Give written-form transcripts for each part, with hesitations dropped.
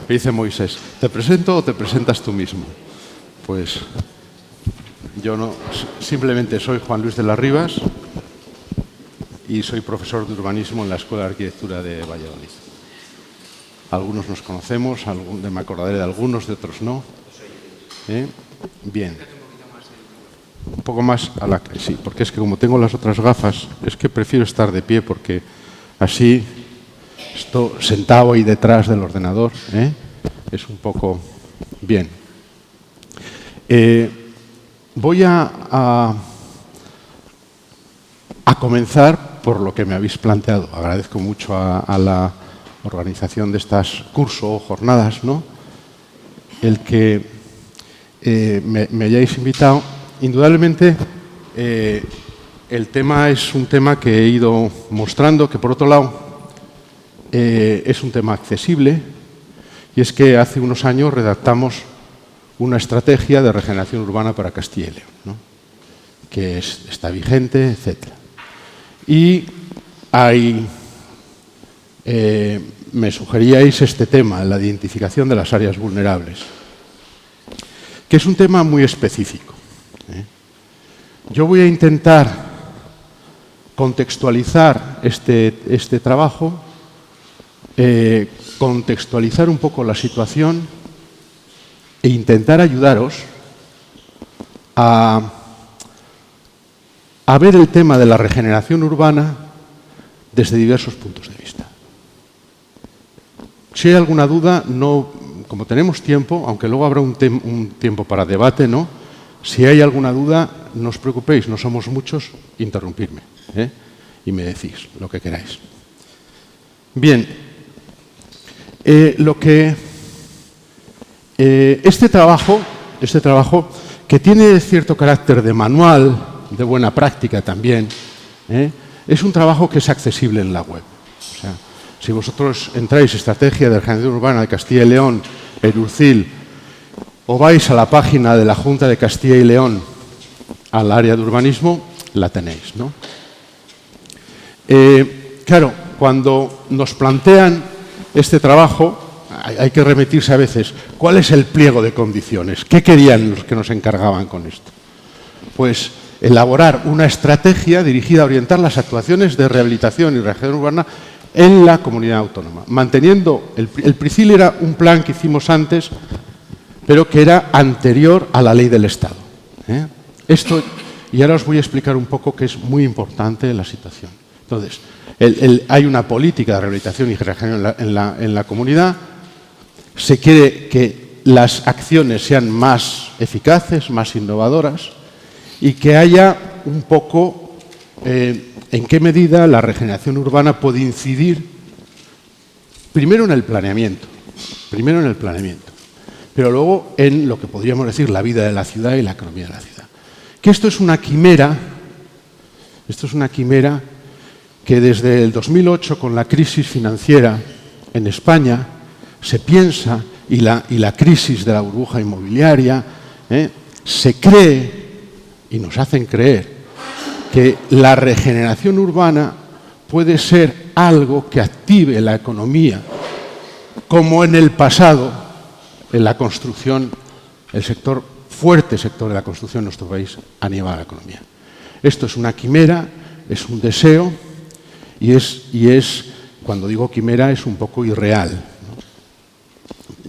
Me dice Moisés, ¿te presento o te presentas tú mismo? Pues yo no, simplemente soy Juan Luis de las Rivas y soy profesor de urbanismo en la Escuela de Arquitectura de Valladolid. Algunos nos conocemos, me acordaré de algunos, de otros no. Bien. Un poco más a la... Sí, porque es que como tengo las otras gafas, es que prefiero estar de pie porque así... Estoy sentado ahí detrás del ordenador, es un poco bien. Voy a comenzar por lo que me habéis planteado. Agradezco mucho a la organización de estas cursos o jornadas, ¿no? El que me hayáis invitado. Indudablemente, el tema es un tema que he ido mostrando, que por otro lado es un tema accesible, y es que hace unos años redactamos una estrategia de regeneración urbana para Castilla y León, ¿no? Que está vigente, etc. Y me sugeríais este tema, la identificación de las áreas vulnerables, que es un tema muy específico. Yo voy a intentar contextualizar este trabajo, contextualizar un poco la situación e intentar ayudaros a ver el tema de la regeneración urbana desde diversos puntos de vista. Si hay alguna duda, como tenemos tiempo, aunque luego habrá un tiempo para debate, ¿no? Si hay alguna duda, no os preocupéis, no somos muchos, interrumpidme, y me decís lo que queráis. Bien. Este trabajo que tiene cierto carácter de manual, de buena práctica también, es un trabajo que es accesible en la web. O sea, si vosotros entráis Estrategia de Regeneración Urbana de Castilla y León, ERUCIL, o vais a la página de la Junta de Castilla y León, al área de urbanismo, la tenéis, ¿no? Claro, cuando nos plantean este trabajo, hay que remitirse a veces, ¿cuál es el pliego de condiciones? ¿Qué querían los que nos encargaban con esto? Pues elaborar una estrategia dirigida a orientar las actuaciones de rehabilitación y regeneración urbana en la comunidad autónoma, manteniendo, el PRICIL era un plan que hicimos antes, pero que era anterior a la ley del Estado. Esto, y ahora os voy a explicar un poco que es muy importante la situación. Entonces, hay una política de rehabilitación y regeneración en la comunidad. Se quiere que las acciones sean más eficaces, más innovadoras y que haya un poco en qué medida la regeneración urbana puede incidir primero en el planeamiento, pero luego en lo que podríamos decir la vida de la ciudad y la economía de la ciudad. Que esto es una quimera que desde el 2008, con la crisis financiera en España, se piensa, y la crisis de la burbuja inmobiliaria, se cree, y nos hacen creer, que la regeneración urbana puede ser algo que active la economía, como en el pasado, en la construcción, el fuerte sector de la construcción en nuestro país animaba a la economía. Esto es una quimera, es un deseo, y es, cuando digo quimera, es un poco irreal, ¿no?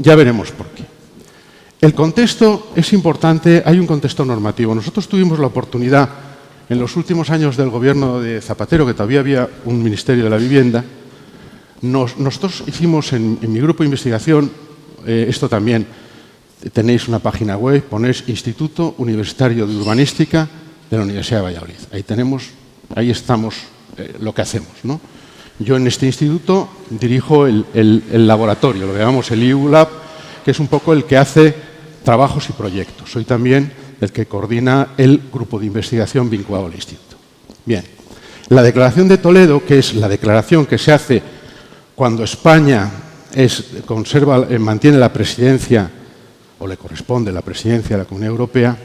Ya veremos por qué. El contexto es importante, hay un contexto normativo. Nosotros tuvimos la oportunidad, en los últimos años del gobierno de Zapatero, que todavía había un Ministerio de la Vivienda, nosotros hicimos en mi grupo de investigación, esto también, tenéis una página web, ponéis Instituto Universitario de Urbanística de la Universidad de Valladolid. Ahí estamos lo que hacemos, ¿no? Yo en este instituto dirijo el laboratorio, lo que llamamos el EU Lab, que es un poco el que hace trabajos y proyectos. Soy también el que coordina el grupo de investigación vinculado al instituto. Bien, la Declaración de Toledo, que es la declaración que se hace cuando España mantiene la presidencia, o le corresponde la presidencia de la Comunidad Europea,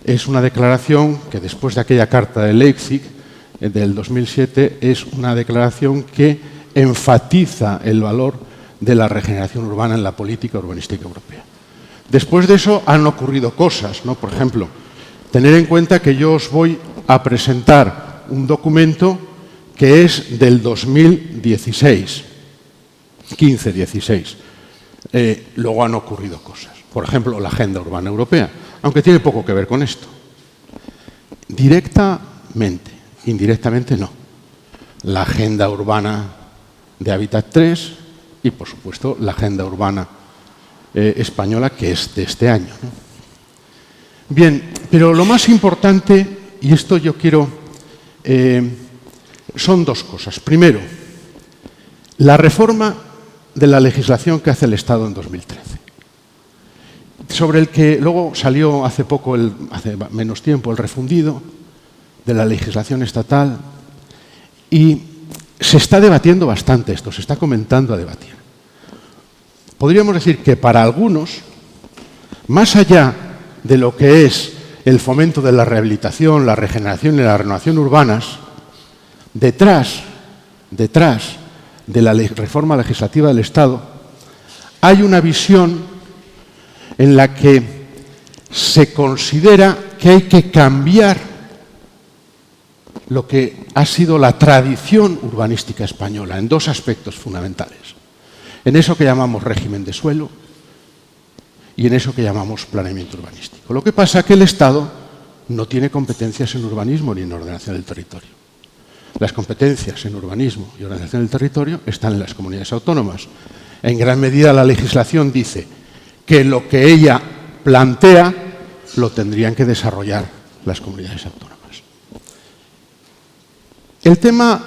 es una declaración que después de aquella Carta de Leipzig del 2007 es una declaración que enfatiza el valor de la regeneración urbana en la política urbanística europea. Después de eso han ocurrido cosas, ¿no? Por ejemplo, tener en cuenta que yo os voy a presentar un documento que es del 2016, 15-16. Luego han ocurrido cosas. Por ejemplo, la Agenda Urbana Europea, aunque tiene poco que ver con esto. Directamente, indirectamente no. La Agenda Urbana de Hábitat 3 y, por supuesto, la Agenda Urbana española, que es de este año, ¿no? Bien, pero lo más importante, y esto yo quiero, son dos cosas. Primero, la reforma de la legislación que hace el Estado en 2013, sobre el que luego salió hace poco, hace menos tiempo, el refundido de la legislación estatal, y se está debatiendo bastante esto, se está comentando a debatir. Podríamos decir que para algunos, más allá de lo que es el fomento de la rehabilitación, la regeneración y la renovación urbanas, detrás de la reforma legislativa del Estado hay una visión en la que se considera que hay que cambiar lo que ha sido la tradición urbanística española en dos aspectos fundamentales. En eso que llamamos régimen de suelo y en eso que llamamos planeamiento urbanístico. Lo que pasa es que el Estado no tiene competencias en urbanismo ni en ordenación del territorio. Las competencias en urbanismo y ordenación del territorio están en las comunidades autónomas. En gran medida la legislación dice que lo que ella plantea lo tendrían que desarrollar las comunidades autónomas. El tema,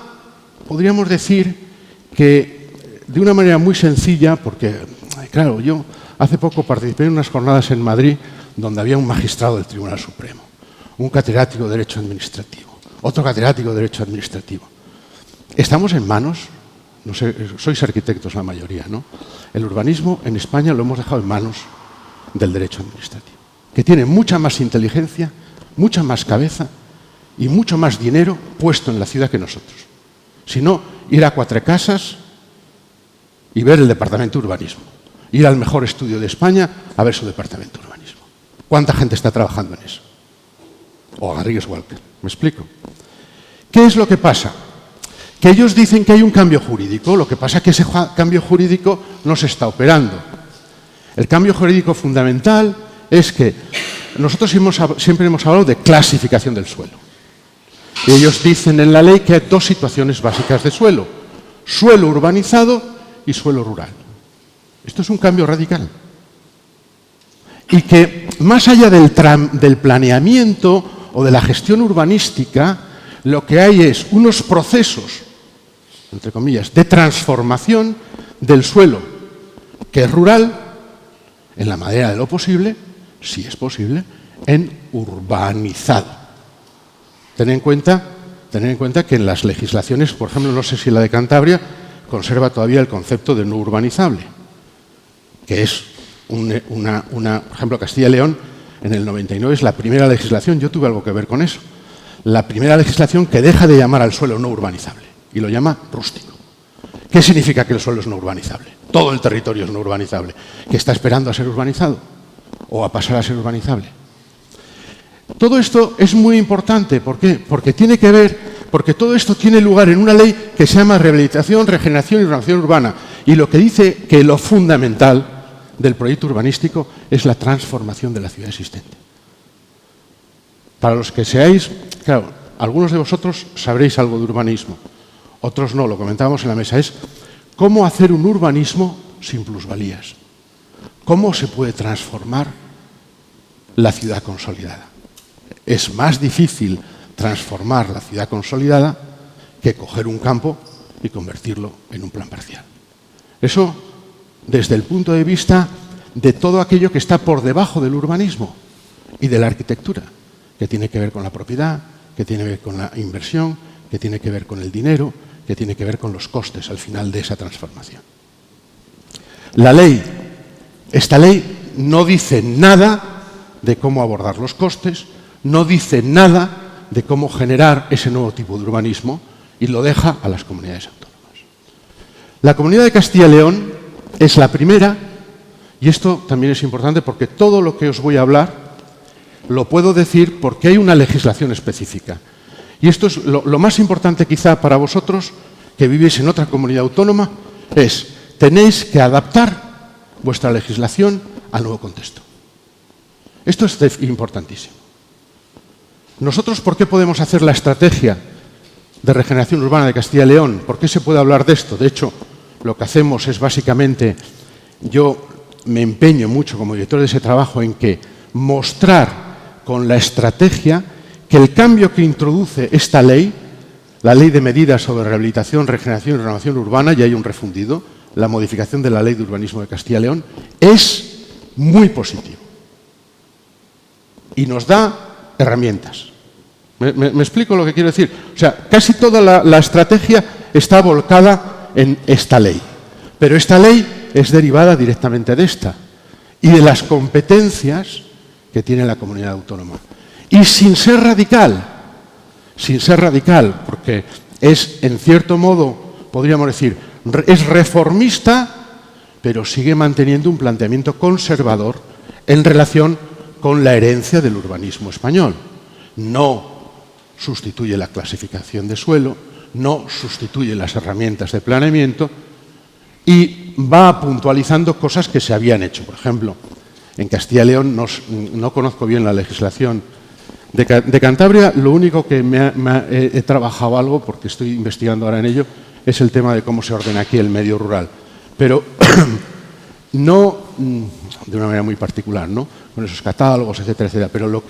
podríamos decir que de una manera muy sencilla, porque, claro, yo hace poco participé en unas jornadas en Madrid donde había un magistrado del Tribunal Supremo, un catedrático de Derecho Administrativo, otro catedrático de Derecho Administrativo. Estamos en manos, no sé, sois arquitectos la mayoría, ¿no? El urbanismo en España lo hemos dejado en manos del Derecho Administrativo, que tiene mucha más inteligencia, mucha más cabeza y mucho más dinero puesto en la ciudad que nosotros. Si no, ir a Cuatro Casas y ver el departamento de urbanismo. Ir al mejor estudio de España a ver su departamento de urbanismo. ¿Cuánta gente está trabajando en eso? O a Garrigues Walker, ¿me explico? ¿Qué es lo que pasa? Que ellos dicen que hay un cambio jurídico, lo que pasa es que ese cambio jurídico no se está operando. El cambio jurídico fundamental es que nosotros siempre hemos hablado de clasificación del suelo. Y ellos dicen en la ley que hay dos situaciones básicas de suelo: suelo urbanizado y suelo rural. Esto es un cambio radical. Y que más allá del planeamiento o de la gestión urbanística, lo que hay es unos procesos, entre comillas, de transformación del suelo, que es rural, en la medida de lo posible, si es posible, en urbanizado. Tener en cuenta que en las legislaciones, por ejemplo, no sé si la de Cantabria conserva todavía el concepto de no urbanizable, que es por ejemplo, Castilla y León en el 99 es la primera legislación, yo tuve algo que ver con eso, la primera legislación que deja de llamar al suelo no urbanizable y lo llama rústico. ¿Qué significa que el suelo es no urbanizable? Todo el territorio es no urbanizable. ¿Que está esperando a ser urbanizado o a pasar a ser urbanizable? Todo esto es muy importante. ¿Por qué? Porque tiene que ver, porque todo esto tiene lugar en una ley que se llama Rehabilitación, Regeneración y Renovación Urbana. Y lo que dice que lo fundamental del proyecto urbanístico es la transformación de la ciudad existente. Para los que seáis, claro, algunos de vosotros sabréis algo de urbanismo, otros no, lo comentábamos en la mesa, es cómo hacer un urbanismo sin plusvalías. ¿Cómo se puede transformar la ciudad consolidada? Es más difícil transformar la ciudad consolidada que coger un campo y convertirlo en un plan parcial. Eso desde el punto de vista de todo aquello que está por debajo del urbanismo y de la arquitectura, que tiene que ver con la propiedad, que tiene que ver con la inversión, que tiene que ver con el dinero, que tiene que ver con los costes al final de esa transformación. Esta ley no dice nada de cómo abordar los costes, no dice nada de cómo generar ese nuevo tipo de urbanismo y lo deja a las comunidades autónomas. La Comunidad de Castilla y León es la primera, y esto también es importante porque todo lo que os voy a hablar lo puedo decir porque hay una legislación específica. Y esto es lo más importante quizá para vosotros, que vivís en otra comunidad autónoma, es tenéis que adaptar vuestra legislación al nuevo contexto. Esto es importantísimo. Nosotros, ¿por qué podemos hacer la estrategia de regeneración urbana de Castilla y León? ¿Por qué se puede hablar de esto? De hecho, lo que hacemos es básicamente, yo me empeño mucho como director de ese trabajo en que mostrar con la estrategia que el cambio que introduce esta ley, la Ley de Medidas sobre Rehabilitación, Regeneración y Renovación Urbana, y hay un refundido, la modificación de la Ley de Urbanismo de Castilla y León, es muy positivo. Y nos da herramientas. ¿Me explico lo que quiero decir? O sea, casi toda la estrategia está volcada en esta ley. Pero esta ley es derivada directamente de esta y de las competencias que tiene la comunidad autónoma. Y sin ser radical, porque es, en cierto modo, podríamos decir, es reformista, pero sigue manteniendo un planteamiento conservador en relación con la herencia del urbanismo español. No sustituye la clasificación de suelo, no sustituye las herramientas de planeamiento y va puntualizando cosas que se habían hecho. Por ejemplo, en Castilla y León no conozco bien la legislación de Cantabria, lo único que he trabajado algo, porque estoy investigando ahora en ello, es el tema de cómo se ordena aquí el medio rural. Pero no de una manera muy particular, ¿no? Con esos catálogos, etcétera, etcétera. Pero lo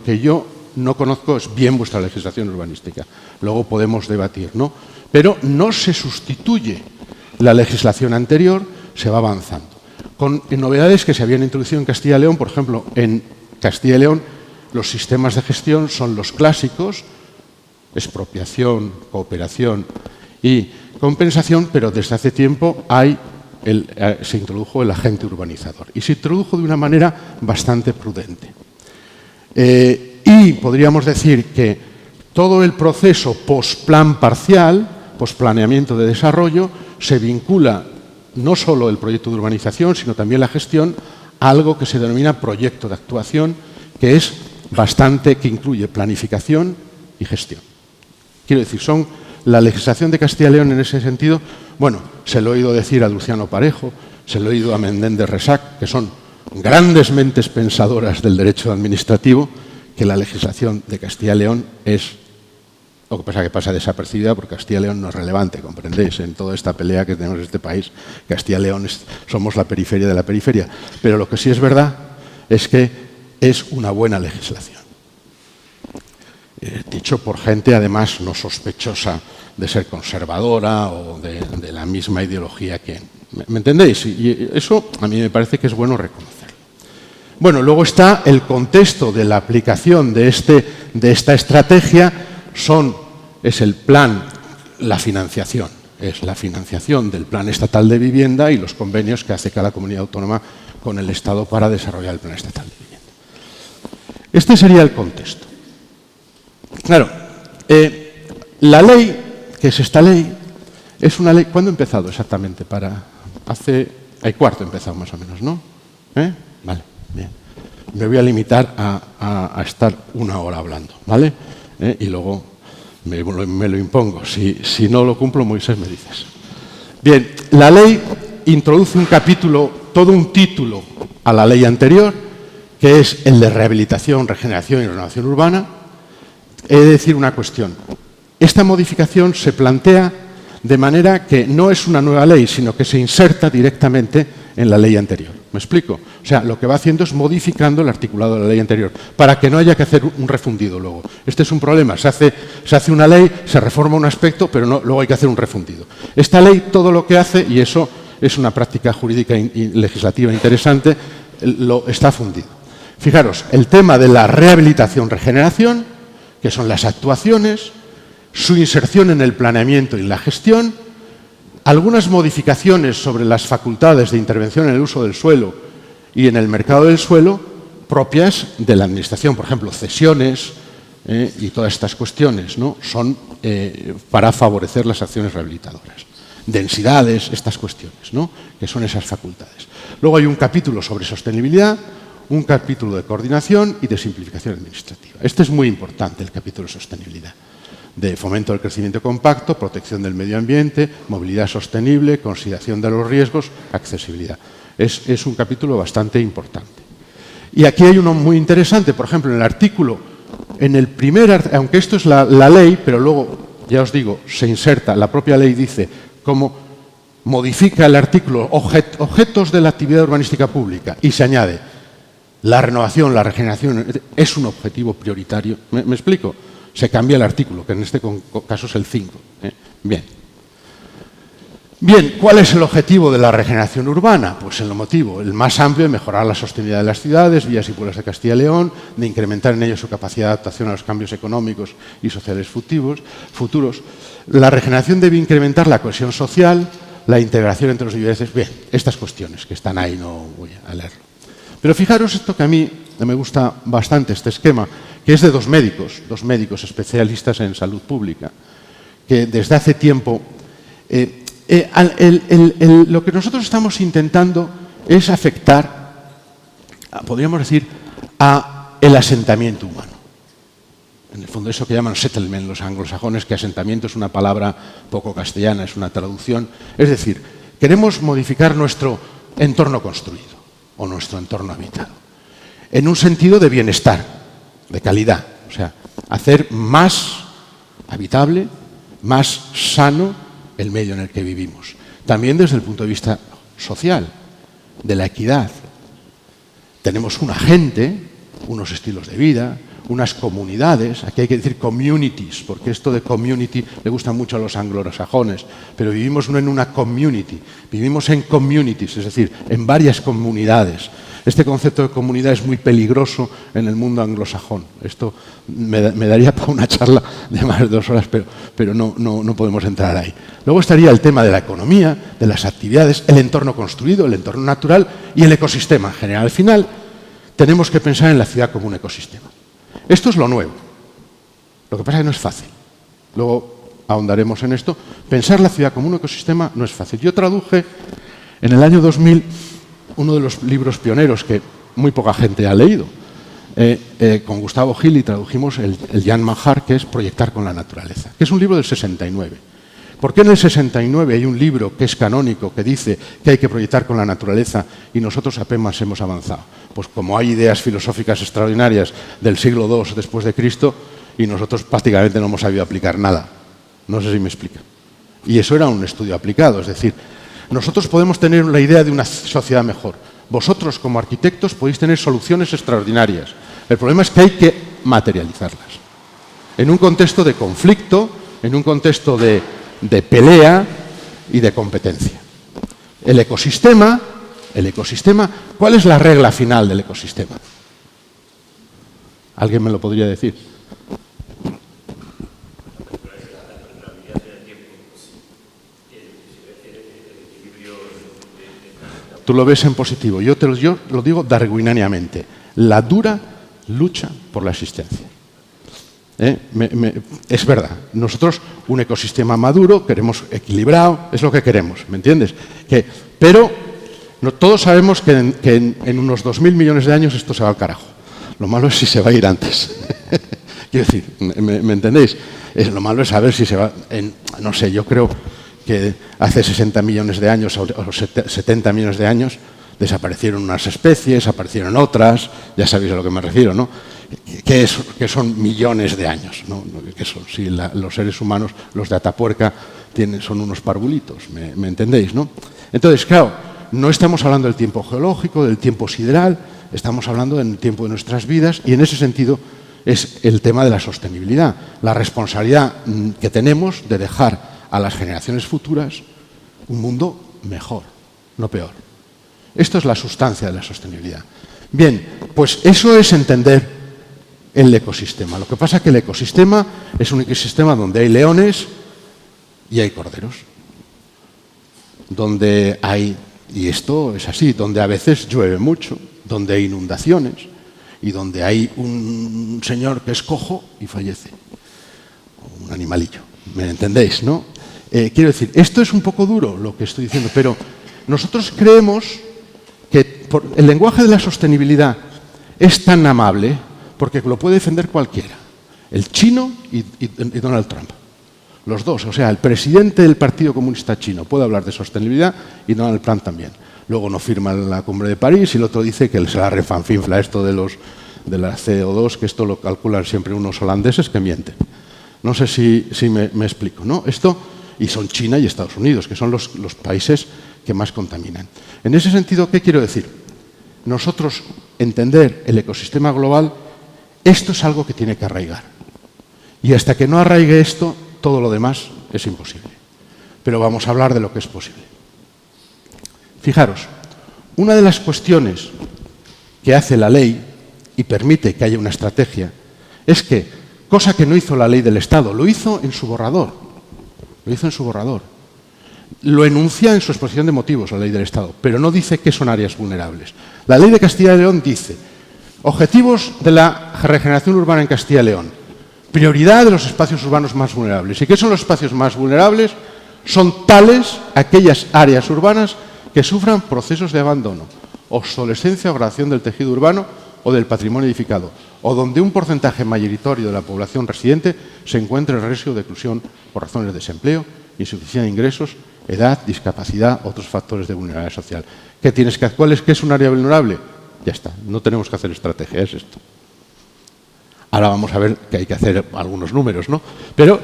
que yo no conozco es bien vuestra legislación urbanística. Luego podemos debatir, ¿no? Pero no se sustituye la legislación anterior, se va avanzando. Con novedades que se habían introducido en Castilla y León, por ejemplo, en Castilla y León los sistemas de gestión son los clásicos, expropiación, cooperación y compensación, pero desde hace tiempo se introdujo el agente urbanizador y se introdujo de una manera bastante prudente. Y podríamos decir que todo el proceso post-plan parcial, post-planeamiento de desarrollo, se vincula no solo el proyecto de urbanización, sino también la gestión, a algo que se denomina proyecto de actuación, que es que incluye planificación y gestión. Quiero decir, son la legislación de Castilla y León en ese sentido, bueno, se lo he oído decir a Luciano Parejo, se lo he oído a Menéndez Resac, que son grandes mentes pensadoras del derecho administrativo, que la legislación de Castilla y León es, lo que pasa que pasa desapercibida porque Castilla y León no es relevante, comprendéis, en toda esta pelea que tenemos en este país, Castilla y León somos la periferia de la periferia, pero lo que sí es verdad es que es una buena legislación. Dicho por gente, además, no sospechosa de ser conservadora o de la misma ideología que... ¿Me entendéis? Y eso a mí me parece que es bueno reconocerlo. Bueno, luego está el contexto de la aplicación de esta estrategia, es el plan, la financiación. Es la financiación del Plan Estatal de Vivienda y los convenios que hace cada comunidad autónoma con el Estado para desarrollar el Plan Estatal de Vivienda. Este sería el contexto. Claro, la ley, que es esta ley, es una ley... ¿Cuándo ha empezado exactamente? Hay cuarto empezado más o menos, ¿no? Vale, bien. Me voy a limitar a estar una hora hablando, ¿vale? Y luego me lo impongo. Si no lo cumplo, Moisés, me dices. Bien, la ley introduce un capítulo, todo un título a la ley anterior, que es el de rehabilitación, regeneración y renovación urbana. He de decir una cuestión. Esta modificación se plantea de manera que no es una nueva ley, sino que se inserta directamente en la ley anterior. ¿Me explico? O sea, lo que va haciendo es modificando el articulado de la ley anterior, para que no haya que hacer un refundido luego. Este es un problema. Se hace una ley, se reforma un aspecto, pero luego hay que hacer un refundido. Esta ley todo lo que hace, y eso es una práctica jurídica y legislativa interesante, está fundido. Fijaros, el tema de la rehabilitación-regeneración, que son las actuaciones, su inserción en el planeamiento y la gestión, algunas modificaciones sobre las facultades de intervención en el uso del suelo y en el mercado del suelo propias de la Administración, por ejemplo, cesiones y todas estas cuestiones, ¿no? Son para favorecer las acciones rehabilitadoras. densidades, estas cuestiones, ¿no? Que son esas facultades. Luego hay un capítulo sobre sostenibilidad, un capítulo de coordinación y de simplificación administrativa. Este es muy importante, el capítulo de sostenibilidad. De fomento del crecimiento compacto, protección del medio ambiente, movilidad sostenible, consideración de los riesgos, accesibilidad. Es un capítulo bastante importante. Y aquí hay uno muy interesante, por ejemplo, en el artículo, aunque esto es la ley, pero luego, ya os digo, se inserta, la propia ley dice cómo modifica el artículo objetos de la actividad urbanística pública y se añade la renovación, la regeneración, es un objetivo prioritario. ¿Me explico? Se cambia el artículo, que en este caso es el 5. Bien, ¿cuál es el objetivo de la regeneración urbana? Pues el motivo, el más amplio, de mejorar la sostenibilidad de las ciudades, villas y pueblos de Castilla y León, de incrementar en ellos su capacidad de adaptación a los cambios económicos y sociales futuros. La regeneración debe incrementar la cohesión social, la integración entre los diversos. Bien, estas cuestiones que están ahí, no voy a leerlo. Pero fijaros esto que a mí me gusta bastante, este esquema, que es de dos médicos especialistas en salud pública, que desde hace tiempo... lo que nosotros estamos intentando es afectar, podríamos decir, al asentamiento humano. En el fondo, eso que llaman settlement los anglosajones, que asentamiento es una palabra poco castellana, es una traducción. Es decir, queremos modificar nuestro entorno construido o nuestro entorno habitado en un sentido de bienestar, de calidad. O sea, hacer más habitable, más sano el medio en el que vivimos. También desde el punto de vista social, de la equidad. Tenemos una gente, unos estilos de vida, unas comunidades, aquí hay que decir communities, porque esto de community le gusta mucho a los anglosajones, pero vivimos no en una community, vivimos en communities, es decir, en varias comunidades. Este concepto de comunidad es muy peligroso en el mundo anglosajón. Esto me daría para una charla de más de 2 horas, pero no podemos entrar ahí. Luego estaría el tema de la economía, de las actividades, el entorno construido, el entorno natural y el ecosistema en general. Al final, tenemos que pensar en la ciudad como un ecosistema. Esto es lo nuevo. Lo que pasa es que no es fácil. Luego ahondaremos en esto. Pensar la ciudad como un ecosistema no es fácil. Yo traduje en el año 2000 uno de los libros pioneros que muy poca gente ha leído. Con Gustavo Gil y tradujimos el Jan Mahar, que es Proyectar con la naturaleza, que es un libro del 69. ¿Por qué en el 69 hay un libro que es canónico, que dice que hay que proyectar con la naturaleza y nosotros apenas hemos avanzado? Pues como hay ideas filosóficas extraordinarias del siglo II después de Cristo y nosotros prácticamente no hemos sabido aplicar nada. No sé si me explica. Y eso era un estudio aplicado, es decir, nosotros podemos tener la idea de una sociedad mejor. Vosotros, como arquitectos, podéis tener soluciones extraordinarias. El problema es que hay que materializarlas. En un contexto de conflicto, en un contexto de pelea y de competencia. El ecosistema, ¿cuál es la regla final del ecosistema? ¿Alguien me lo podría decir? Tú lo ves en positivo. Yo lo digo darwinianamente. La dura lucha por la existencia. Es verdad. Nosotros, un ecosistema maduro, queremos equilibrado, es lo que queremos, ¿me entiendes? Pero todos sabemos que en unos 2.000 millones de años esto se va al carajo. Lo malo es si se va a ir antes. Quiero decir, ¿me entendéis? Lo malo es saber si se va... no sé, yo creo que hace 60 millones de años o 70 millones de años desaparecieron unas especies, aparecieron otras, ya sabéis a lo que me refiero, ¿no? Que son millones de años, ¿no? Si los seres humanos, los de Atapuerca, son unos parvulitos, ¿me entendéis, no? Entonces, claro, no estamos hablando del tiempo geológico, del tiempo sideral, estamos hablando del tiempo de nuestras vidas y en ese sentido es el tema de la sostenibilidad, la responsabilidad que tenemos de dejar a las generaciones futuras un mundo mejor, no peor. Esto es la sustancia de la sostenibilidad. Bien, pues eso es entender el ecosistema. Lo que pasa es que el ecosistema es un ecosistema donde hay leones y hay corderos. Donde hay, y esto es así, donde a veces llueve mucho, donde hay inundaciones y donde hay un señor que es cojo y fallece. O un animalillo, ¿me entendéis, no? Quiero decir, esto es un poco duro lo que estoy diciendo, pero nosotros creemos que el lenguaje de la sostenibilidad es tan amable porque lo puede defender cualquiera, el chino y Donald Trump. Los dos, o sea, el presidente del Partido Comunista Chino puede hablar de sostenibilidad y Donald Trump también. Luego no firma la Cumbre de París y el otro dice que se la refanfinfla esto de la CO2, que esto lo calculan siempre unos holandeses que mienten. No sé si me explico, ¿no? Esto, y son China y Estados Unidos, que son los países que más contaminan. En ese sentido, ¿qué quiero decir? Nosotros entender el ecosistema global, esto es algo que tiene que arraigar. Y hasta que no arraigue esto, todo lo demás es imposible. Pero vamos a hablar de lo que es posible. Fijaros, una de las cuestiones que hace la ley y permite que haya una estrategia es que, cosa que no hizo la ley del Estado, lo hizo en su borrador. Lo hizo en su borrador. Lo enuncia en su exposición de motivos, la ley del Estado, pero no dice qué son áreas vulnerables. La ley de Castilla y León dice: objetivos de la regeneración urbana en Castilla y León. Prioridad de los espacios urbanos más vulnerables. ¿Y qué son los espacios más vulnerables? Son tales aquellas áreas urbanas que sufran procesos de abandono, obsolescencia o degradación del tejido urbano o del patrimonio edificado, o donde un porcentaje mayoritario de la población residente se encuentre en riesgo de exclusión por razones de desempleo, insuficiencia de ingresos, edad, discapacidad, otros factores de vulnerabilidad social. ¿Qué es un área vulnerable? Ya está, no tenemos que hacer estrategia, es esto. Ahora vamos a ver que hay que hacer algunos números, ¿no? Pero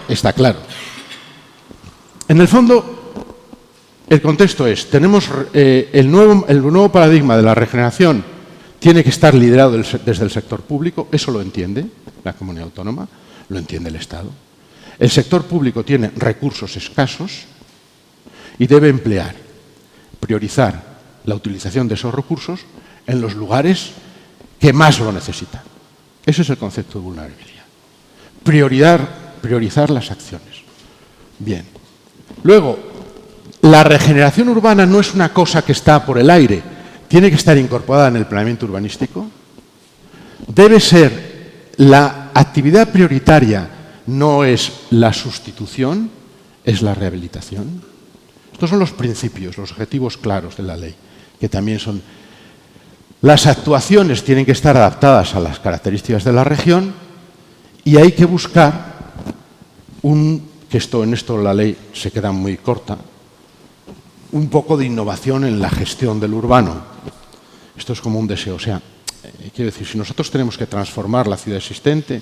está claro. En el fondo, el contexto es, tenemos el nuevo paradigma de la regeneración tiene que estar liderado desde el sector público, eso lo entiende la comunidad autónoma, lo entiende el Estado. El sector público tiene recursos escasos y debe priorizar la utilización de esos recursos en los lugares que más lo necesitan. Ese es el concepto de vulnerabilidad. Priorizar las acciones. Bien. Luego, la regeneración urbana no es una cosa que está por el aire, tiene que estar incorporada en el planeamiento urbanístico. Debe ser la actividad prioritaria, no es la sustitución, es la rehabilitación. Estos son los principios, los objetivos claros de la ley, que también son... Las actuaciones tienen que estar adaptadas a las características de la región y hay que buscar en esto la ley se queda muy corta, un poco de innovación en la gestión del urbano. Esto es como un deseo. O sea, quiero decir, si nosotros tenemos que transformar la ciudad existente,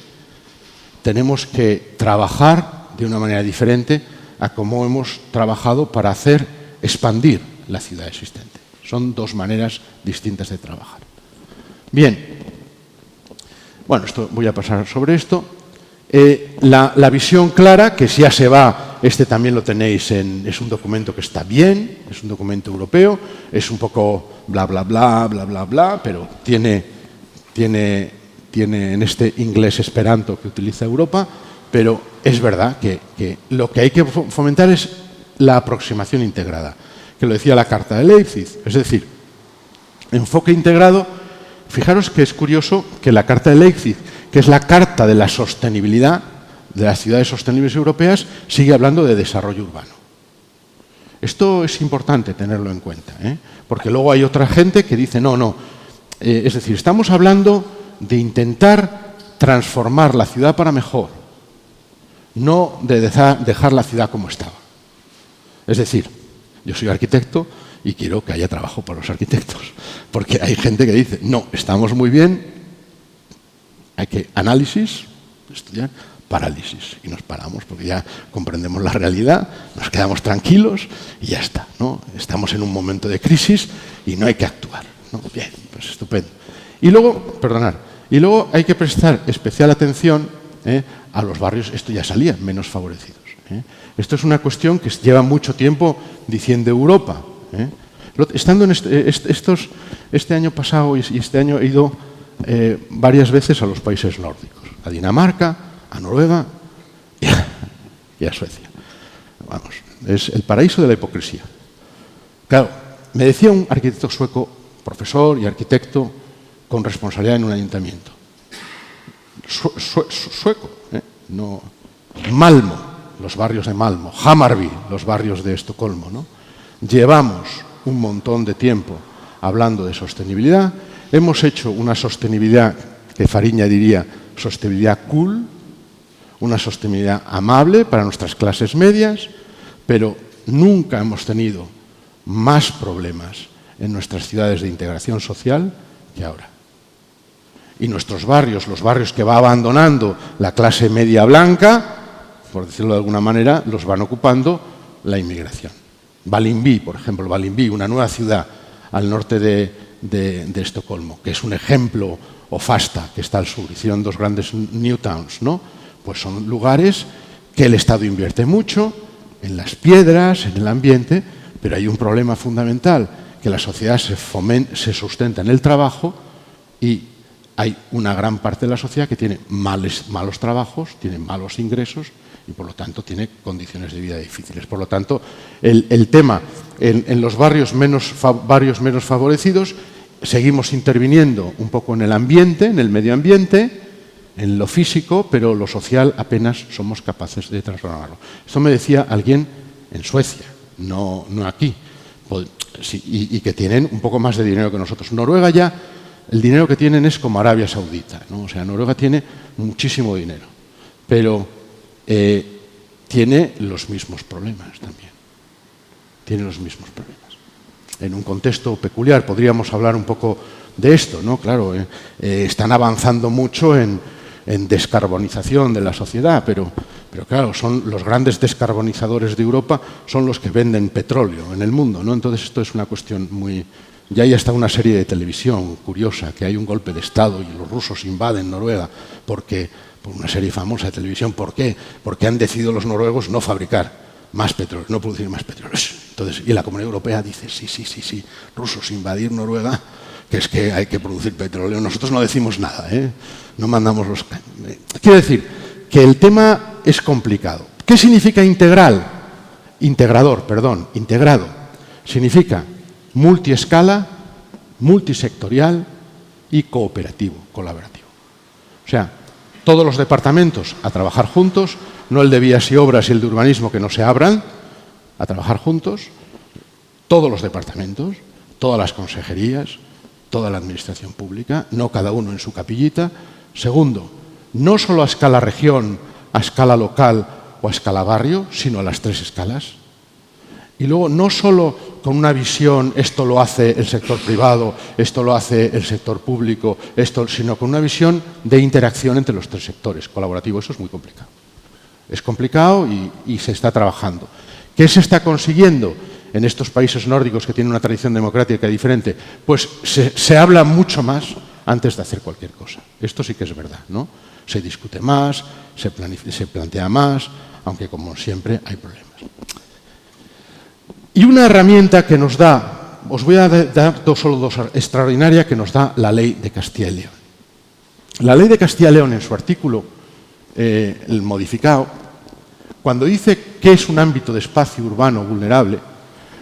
tenemos que trabajar de una manera diferente a cómo hemos trabajado para expandir la ciudad existente. Son dos maneras distintas de trabajar. Bien. Bueno, voy a pasar sobre esto. La visión clara, que ya se va, este también lo tenéis, es un documento que está bien, es un documento europeo, es un poco bla, bla, bla, bla, bla, bla, pero tiene en este inglés esperanto que utiliza Europa, pero es verdad que lo que hay que fomentar es la aproximación integrada, que lo decía la Carta de Leipzig, es decir, enfoque integrado. Fijaros que es curioso que la Carta de Leipzig, que es la Carta de la Sostenibilidad de las ciudades sostenibles europeas, sigue hablando de desarrollo urbano. Esto es importante tenerlo en cuenta, porque luego hay otra gente que dice no. Es decir, estamos hablando de intentar transformar la ciudad para mejor, no de dejar la ciudad como estaba. Es decir, yo soy arquitecto y quiero que haya trabajo para los arquitectos, porque hay gente que dice, no, estamos muy bien, hay que análisis, estudiar, parálisis, y nos paramos porque ya comprendemos la realidad, nos quedamos tranquilos y ya está, ¿no? Estamos en un momento de crisis y no hay que actuar, ¿no? Bien, pues estupendo. Y luego hay que prestar especial atención a los barrios, esto ya salía, menos favorecidos. Esto es una cuestión que lleva mucho tiempo diciendo Europa. Estando en este año pasado y este año he ido varias veces a los países nórdicos, a Dinamarca, a Noruega y a Suecia. Vamos, es el paraíso de la hipocresía. Claro, me decía un arquitecto sueco, profesor y arquitecto con responsabilidad en un ayuntamiento. Sueco, no, Malmo, los barrios de Malmo, Hammarby, los barrios de Estocolmo, ¿no? Llevamos un montón de tiempo hablando de sostenibilidad, hemos hecho una sostenibilidad que Fariña diría sostenibilidad cool, una sostenibilidad amable para nuestras clases medias, pero nunca hemos tenido más problemas en nuestras ciudades de integración social que ahora. Y nuestros barrios, los barrios que va abandonando la clase media blanca, por decirlo de alguna manera, los van ocupando la inmigración. Vällingby, por ejemplo, Vällingby, una nueva ciudad al norte de Estocolmo, que es un ejemplo, o Fasta, que está al sur, hicieron dos grandes new towns, ¿no? Pues son lugares que el Estado invierte mucho en las piedras, en el ambiente, pero hay un problema fundamental, que la sociedad se sustenta en el trabajo y hay una gran parte de la sociedad que tiene malos trabajos, tiene malos ingresos y por lo tanto tiene condiciones de vida difíciles. Por lo tanto, el tema en los barrios menos favorecidos, seguimos interviniendo un poco en el ambiente, en el medio ambiente, en lo físico, pero lo social apenas somos capaces de transformarlo. Esto me decía alguien en Suecia, no aquí, y que tienen un poco más de dinero que nosotros. Noruega ya, el dinero que tienen es como Arabia Saudita, ¿no? O sea, Noruega tiene muchísimo dinero, pero tiene los mismos problemas también. Tiene los mismos problemas. En un contexto peculiar podríamos hablar un poco de esto, ¿no? Claro, están avanzando mucho en descarbonización de la sociedad, pero claro, son los grandes descarbonizadores de Europa son los que venden petróleo en el mundo, ¿no? Entonces esto es una cuestión muy... Ya hay hasta una serie de televisión curiosa, que hay un golpe de Estado y los rusos invaden Noruega por una serie famosa de televisión. ¿Por qué? Porque han decidido los noruegos no fabricar más petróleo, no producir más petróleo. Entonces, y la Comunidad Europea dice, sí, rusos invadir Noruega, que es que hay que producir petróleo. Nosotros no decimos nada, no mandamos los... Quiero decir que el tema es complicado. ¿Qué significa integral? Integrado. Significa multiescala, multisectorial y cooperativo, colaborativo. O sea, todos los departamentos a trabajar juntos, no el de vías y obras y el de urbanismo que no se abran, a trabajar juntos, todos los departamentos, todas las consejerías, toda la administración pública, no cada uno en su capillita. Segundo, no solo a escala región, a escala local o a escala barrio, sino a las tres escalas. Y luego, no solo con una visión, esto lo hace el sector privado, esto lo hace el sector público, sino con una visión de interacción entre los tres sectores, colaborativo. Eso es muy complicado. Es complicado y se está trabajando. ¿Qué se está consiguiendo en estos países nórdicos que tienen una tradición democrática diferente? Pues se habla mucho más antes de hacer cualquier cosa. Esto sí que es verdad, ¿no? Se discute más, se plantea más, aunque como siempre hay problemas. Y una herramienta que nos da, os voy a dar solo dos, extraordinaria, que nos da la Ley de Castilla y León. La Ley de Castilla y León, en su artículo, el modificado, cuando dice que es un ámbito de espacio urbano vulnerable,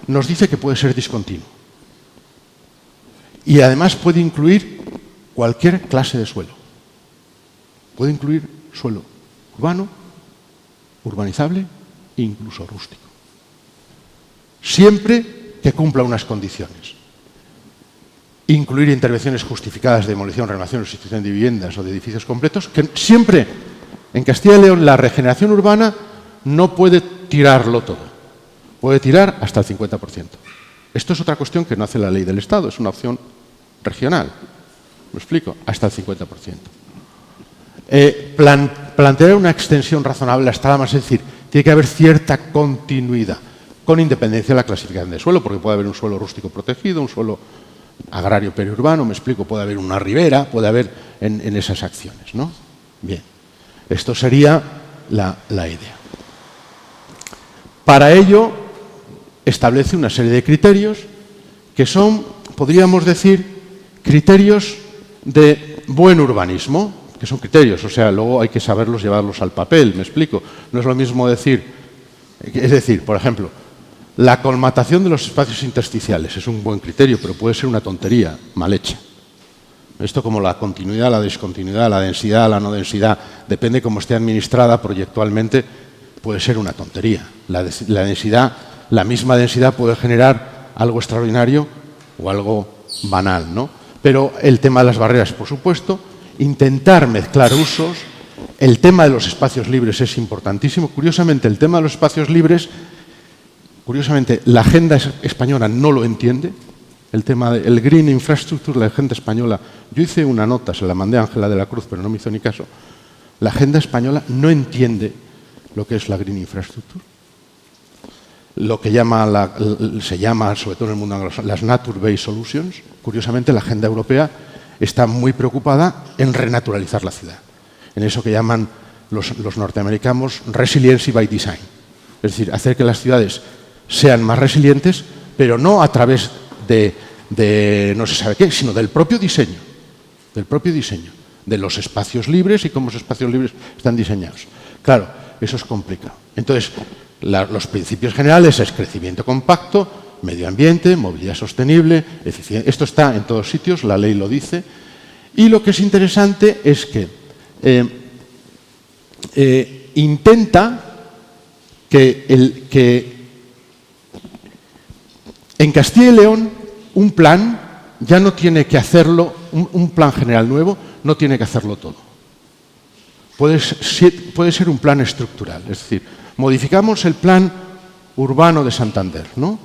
nos dice que puede ser discontinuo. Y además puede incluir cualquier clase de suelo. Puede incluir suelo urbano, urbanizable e incluso rústico. Siempre que cumpla unas condiciones. Incluir intervenciones justificadas de demolición, renovación o sustitución de viviendas o de edificios completos, que siempre en Castilla y León la regeneración urbana no puede tirarlo todo. Puede tirar hasta el 50%. Esto es otra cuestión que no hace la ley del Estado, es una opción regional. ¿Me explico? Hasta el 50%. Plantear una extensión razonable hasta la más, es decir, tiene que haber cierta continuidad, con independencia de la clasificación de suelo, porque puede haber un suelo rústico protegido, un suelo agrario periurbano, me explico, puede haber una ribera, puede haber en esas acciones, ¿no? Bien, esto sería la idea. Para ello, establece una serie de criterios que son, podríamos decir, criterios de buen urbanismo, que son criterios, o sea, luego hay que saberlos llevarlos al papel, me explico. No es lo mismo decir, es decir, por ejemplo, la colmatación de los espacios intersticiales es un buen criterio, pero puede ser una tontería mal hecha. Esto como la continuidad, la discontinuidad, la densidad, la no densidad, depende cómo esté administrada proyectualmente, puede ser una tontería. La misma densidad puede generar algo extraordinario o algo banal, ¿no? Pero el tema de las barreras, por supuesto, intentar mezclar usos. El tema de los espacios libres es importantísimo. Curiosamente, el tema de los espacios libres, la agenda española no lo entiende. El tema del Green Infrastructure, la agenda española, yo hice una nota, se la mandé a Ángela de la Cruz, pero no me hizo ni caso. La agenda española no entiende lo que es la Green Infrastructure. Lo que se llama, sobre todo en el mundo anglosajón, las Nature-Based Solutions. Curiosamente, la agenda europea está muy preocupada en renaturalizar la ciudad, en eso que llaman los norteamericanos resiliency by design. Es decir, hacer que las ciudades sean más resilientes, pero no a través de no se sabe qué, sino del propio diseño, de los espacios libres y cómo esos espacios libres están diseñados. Claro, eso es complicado. Entonces, los principios generales es crecimiento compacto, medio ambiente, movilidad sostenible, eficiencia. Esto está en todos sitios, la ley lo dice. Y lo que es interesante es que intenta que en Castilla y León un plan ya no tiene que hacerlo, un plan general nuevo no tiene que hacerlo todo. Puede ser un plan estructural, es decir, modificamos el plan urbano de Santander, ¿no?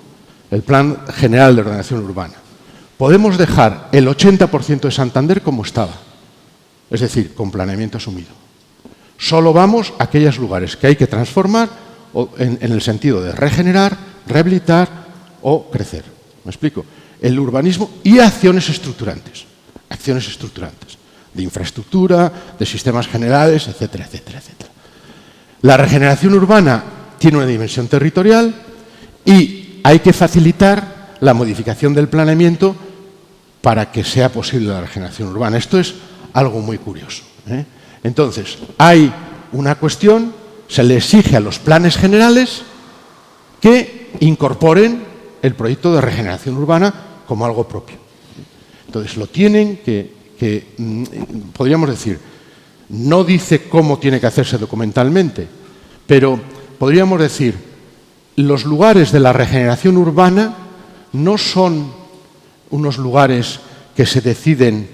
El plan general de ordenación urbana. Podemos dejar el 80% de Santander como estaba, es decir, con planeamiento asumido. Solo vamos a aquellos lugares que hay que transformar en el sentido de regenerar, rehabilitar o crecer. ¿Me explico? El urbanismo y acciones estructurantes de infraestructura, de sistemas generales, etcétera, etcétera, etcétera. La regeneración urbana tiene una dimensión territorial y hay que facilitar la modificación del planeamiento para que sea posible la regeneración urbana. Esto es algo muy curioso, ¿eh? Entonces, hay una cuestión, se le exige a los planes generales que incorporen el proyecto de regeneración urbana como algo propio. Entonces, lo tienen podríamos decir, no dice cómo tiene que hacerse documentalmente, pero podríamos decir, los lugares de la regeneración urbana no son unos lugares que se deciden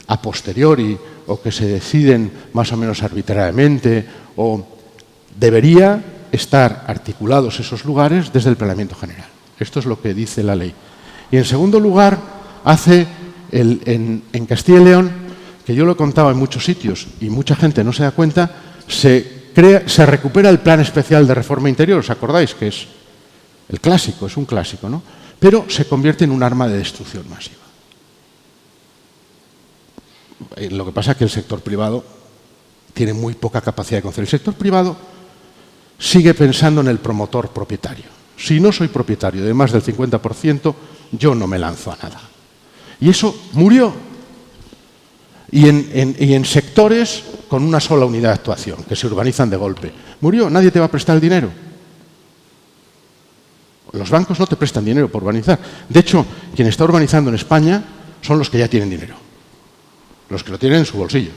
a posteriori o que se deciden más o menos arbitrariamente, o debería estar articulados esos lugares desde el planeamiento general. Esto es lo que dice la ley. Y en segundo lugar, hace en Castilla y León, que yo lo he contado en muchos sitios y mucha gente no se da cuenta, se recupera el Plan Especial de Reforma Interior, ¿os acordáis? Que es el clásico, es un clásico, ¿no? Pero se convierte en un arma de destrucción masiva. Lo que pasa es que el sector privado tiene muy poca capacidad de conceder. El sector privado sigue pensando en el promotor propietario. Si no soy propietario de más del 50%, yo no me lanzo a nada. Y eso murió. Y en sectores con una sola unidad de actuación, que se urbanizan de golpe. Murió, nadie te va a prestar el dinero. Los bancos no te prestan dinero por urbanizar. De hecho, quien está urbanizando en España son los que ya tienen dinero. Los que lo tienen en su bolsillo.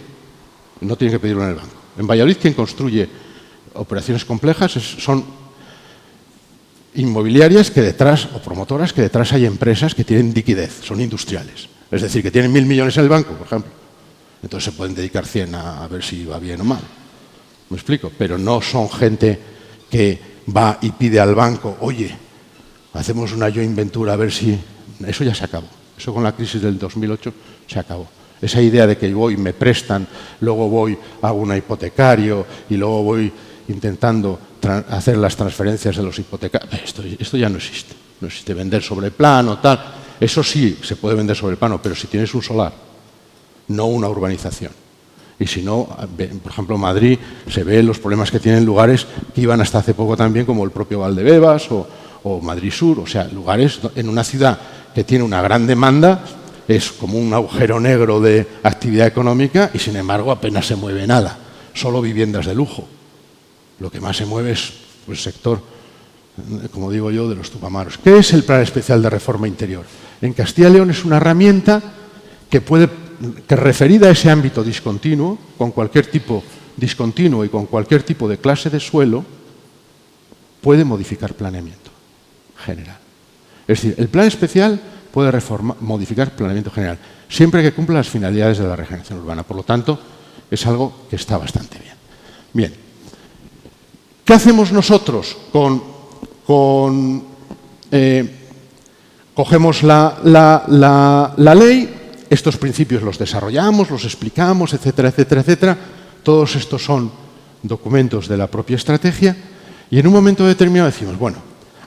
No tienen que pedirlo en el banco. En Valladolid, quien construye operaciones complejas son inmobiliarias que detrás, o promotoras que detrás hay empresas que tienen liquidez, son industriales. Es decir, que tienen 1.000 millones en el banco, por ejemplo. Entonces se pueden dedicar 100 a ver si va bien o mal. ¿Me explico? Pero no son gente que va y pide al banco, oye, hacemos una joint venture a ver si... Eso ya se acabó. Eso con la crisis del 2008 se acabó. Esa idea de que voy, me prestan, luego voy, hago un hipotecario y luego voy intentando hacer las transferencias de los hipotecarios. Esto ya no existe. No existe vender sobre plano, tal. Eso sí, se puede vender sobre el plano, pero si tienes un solar, no una urbanización. Y si no, por ejemplo, en Madrid se ven los problemas que tienen lugares que iban hasta hace poco también, como el propio Valdebebas o Madrid Sur, o sea, lugares en una ciudad que tiene una gran demanda, es como un agujero negro de actividad económica y, sin embargo, apenas se mueve nada, solo viviendas de lujo. Lo que más se mueve es el sector, como digo yo, de los tupamaros. ¿Qué es el Plan Especial de Reforma Interior? En Castilla y León es una herramienta que referida a ese ámbito discontinuo, con cualquier tipo discontinuo y con cualquier tipo de clase de suelo, puede modificar planeamiento general. Es decir, el plan especial puede modificar planeamiento general, siempre que cumpla las finalidades de la regeneración urbana. Por lo tanto, es algo que está bastante bien. Bien. ¿Qué hacemos nosotros cogemos la ley, estos principios los desarrollamos, los explicamos, etcétera, etcétera, etcétera. Todos estos son documentos de la propia estrategia y en un momento determinado decimos, bueno,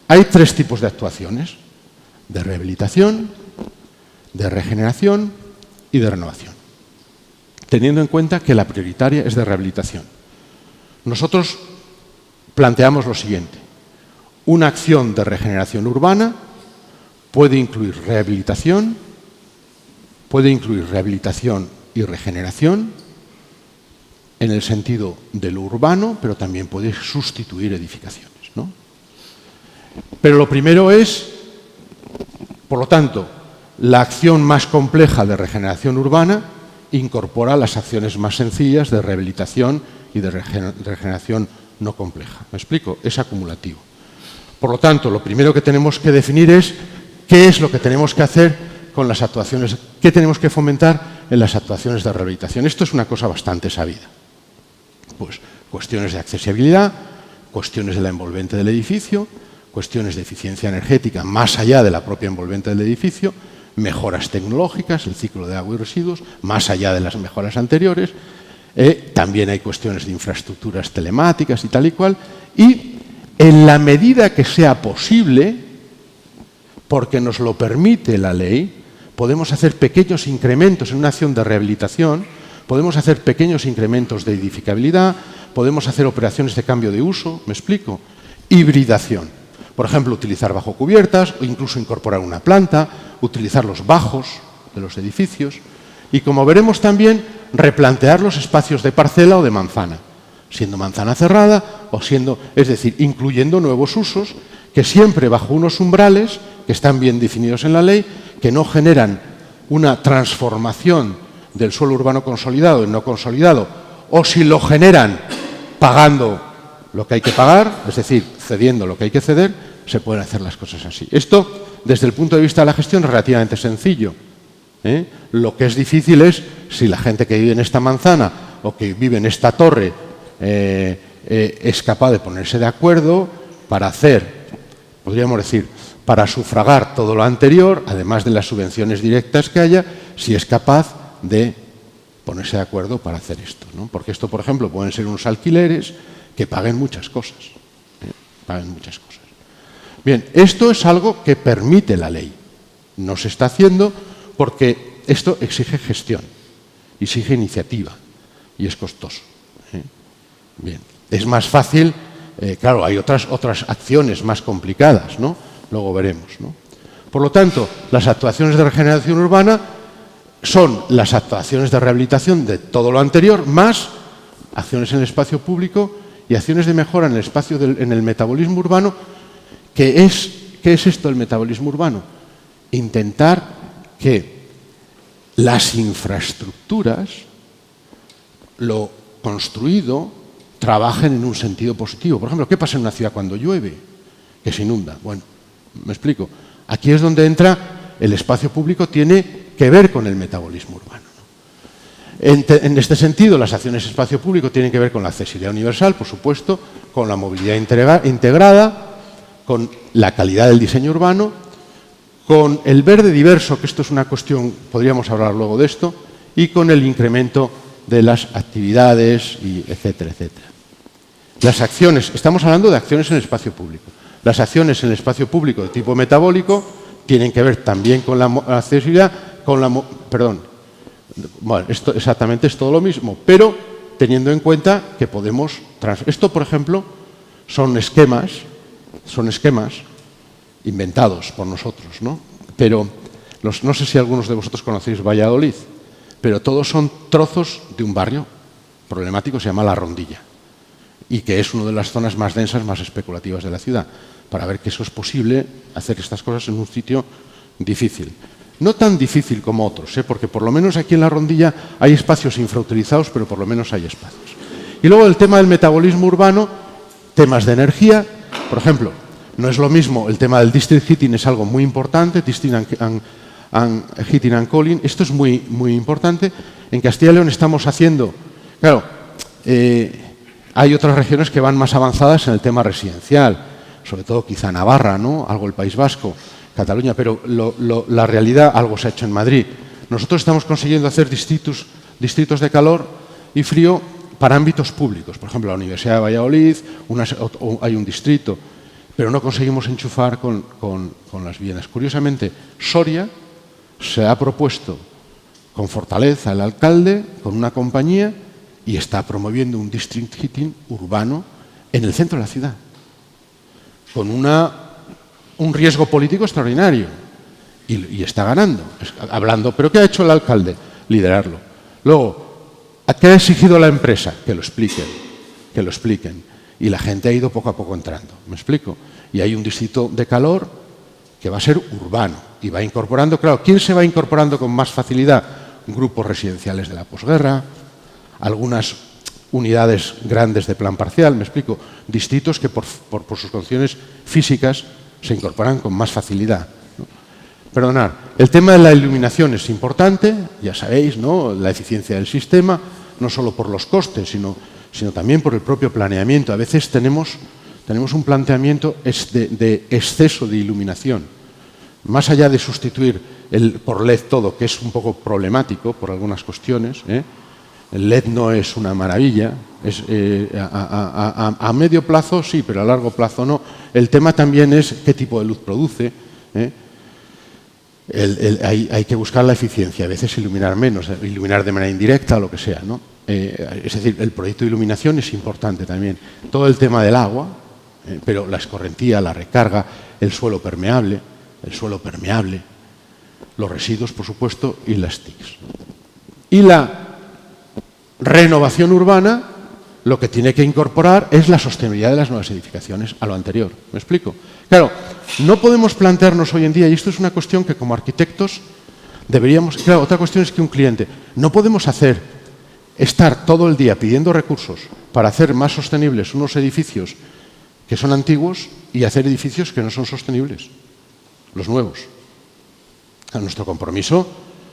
hay tres tipos de actuaciones: de rehabilitación, de regeneración y de renovación, teniendo en cuenta que la prioritaria es de rehabilitación. Nosotros planteamos lo siguiente: una acción de regeneración urbana puede incluir rehabilitación y regeneración en el sentido de lo urbano, pero también puede sustituir edificaciones, ¿no? Pero lo primero es, por lo tanto, la acción más compleja de regeneración urbana incorpora las acciones más sencillas de rehabilitación y de regeneración no compleja. ¿Me explico? Es acumulativo. Por lo tanto, lo primero que tenemos que definir es qué es lo que tenemos que hacer con las actuaciones, qué tenemos que fomentar en las actuaciones de rehabilitación. Esto es una cosa bastante sabida. Pues cuestiones de accesibilidad, cuestiones de la envolvente del edificio, cuestiones de eficiencia energética más allá de la propia envolvente del edificio, mejoras tecnológicas, el ciclo de agua y residuos, más allá de las mejoras anteriores. También hay cuestiones de infraestructuras telemáticas y tal y cual. Y en la medida que sea posible, porque nos lo permite la ley, podemos hacer pequeños incrementos en una acción de rehabilitación, podemos hacer pequeños incrementos de edificabilidad, podemos hacer operaciones de cambio de uso, ¿me explico? Hibridación. Por ejemplo, utilizar bajo cubiertas o incluso incorporar una planta, utilizar los bajos de los edificios y, como veremos también, replantear los espacios de parcela o de manzana, siendo manzana cerrada o siendo, es decir, incluyendo nuevos usos que siempre bajo unos umbrales que están bien definidos en la ley, que no generan una transformación del suelo urbano consolidado en no consolidado, o si lo generan pagando lo que hay que pagar, es decir, cediendo lo que hay que ceder, se pueden hacer las cosas así. Esto, desde el punto de vista de la gestión, es relativamente sencillo. Lo que es difícil es si la gente que vive en esta manzana o que vive en esta torre es capaz de ponerse de acuerdo para hacer, podríamos decir, para sufragar todo lo anterior, además de las subvenciones directas que haya, si es capaz de ponerse de acuerdo para hacer esto, ¿no? Porque esto, por ejemplo, pueden ser unos alquileres que paguen muchas cosas. Paguen muchas cosas. Bien, esto es algo que permite la ley. No se está haciendo porque esto exige gestión, exige iniciativa y es costoso. Bien, es más fácil, claro, hay otras acciones más complicadas, ¿no? Luego veremos, ¿no? Por lo tanto, las actuaciones de regeneración urbana son las actuaciones de rehabilitación de todo lo anterior, más acciones en el espacio público y acciones de mejora en el espacio en el metabolismo urbano. ¿Qué es esto del metabolismo urbano? Intentar que las infraestructuras, lo construido, trabajen en un sentido positivo. Por ejemplo, ¿qué pasa en una ciudad cuando llueve? Que se inunda. Bueno, me explico. Aquí es donde entra el espacio público, tiene que ver con el metabolismo urbano. En este sentido, las acciones de espacio público tienen que ver con la accesibilidad universal, por supuesto, con la movilidad integrada, con la calidad del diseño urbano, con el verde diverso, que esto es una cuestión, podríamos hablar luego de esto, y con el incremento de las actividades, y etcétera, etcétera. Las acciones, estamos hablando de acciones en el espacio público. Las acciones en el espacio público de tipo metabólico tienen que ver también con la accesibilidad, bueno, esto exactamente es todo lo mismo, pero teniendo en cuenta que podemos... Esto, por ejemplo, son esquemas inventados por nosotros, ¿no? Pero no sé si algunos de vosotros conocéis Valladolid, pero todos son trozos de un barrio problemático, se llama La Rondilla, y que es una de las zonas más densas, más especulativas de la ciudad, para ver que eso es posible, hacer estas cosas en un sitio difícil. No tan difícil como otros, porque por lo menos aquí en La Rondilla hay espacios infrautilizados, pero por lo menos hay espacios. Y luego el tema del metabolismo urbano, temas de energía, por ejemplo, no es lo mismo el tema del district heating, es algo muy importante, district heating and cooling, esto es muy, muy importante. En Castilla y León estamos haciendo, claro, hay otras regiones que van más avanzadas en el tema residencial, sobre todo quizá Navarra, ¿no? Algo el País Vasco, Cataluña, pero la realidad, algo se ha hecho en Madrid. Nosotros estamos consiguiendo hacer distritos de calor y frío para ámbitos públicos. Por ejemplo, la Universidad de Valladolid, hay un distrito, pero no conseguimos enchufar con las viviendas. Curiosamente, Soria se ha propuesto con fortaleza el alcalde, con una compañía, y está promoviendo un district heating urbano en el centro de la ciudad, con un riesgo político extraordinario. Y está ganando, hablando. ¿Pero qué ha hecho el alcalde? Liderarlo. Luego, ¿a qué ha exigido la empresa? Que lo expliquen. Y la gente ha ido poco a poco entrando. ¿Me explico? Y hay un distrito de calor que va a ser urbano y va incorporando, claro, ¿quién se va incorporando con más facilidad? Grupos residenciales de la posguerra, algunas unidades grandes de plan parcial, me explico, distritos que por sus condiciones físicas se incorporan con más facilidad, ¿no? Perdonad, el tema de la iluminación es importante, ya sabéis, ¿no? La eficiencia del sistema, no solo por los costes, sino también por el propio planeamiento. A veces tenemos un planteamiento de exceso de iluminación. Más allá de sustituir por LED todo, que es un poco problemático por algunas cuestiones, el LED no es una maravilla, a medio plazo sí, pero a largo plazo no. El tema también es qué tipo de luz produce. Hay que buscar la eficiencia, a veces iluminar menos, iluminar de manera indirecta o lo que sea, ¿no? Es decir, el proyecto de iluminación es importante también. Todo el tema del agua, pero la escorrentía, la recarga, el suelo permeable, los residuos, por supuesto, y las TICs. Y la renovación urbana lo que tiene que incorporar es la sostenibilidad de las nuevas edificaciones a lo anterior. ¿Me explico? Claro, no podemos plantearnos hoy en día, y esto es una cuestión que como arquitectos deberíamos... Claro, otra cuestión es que un cliente, no podemos estar todo el día pidiendo recursos para hacer más sostenibles unos edificios que son antiguos y hacer edificios que no son sostenibles, los nuevos. Nuestro compromiso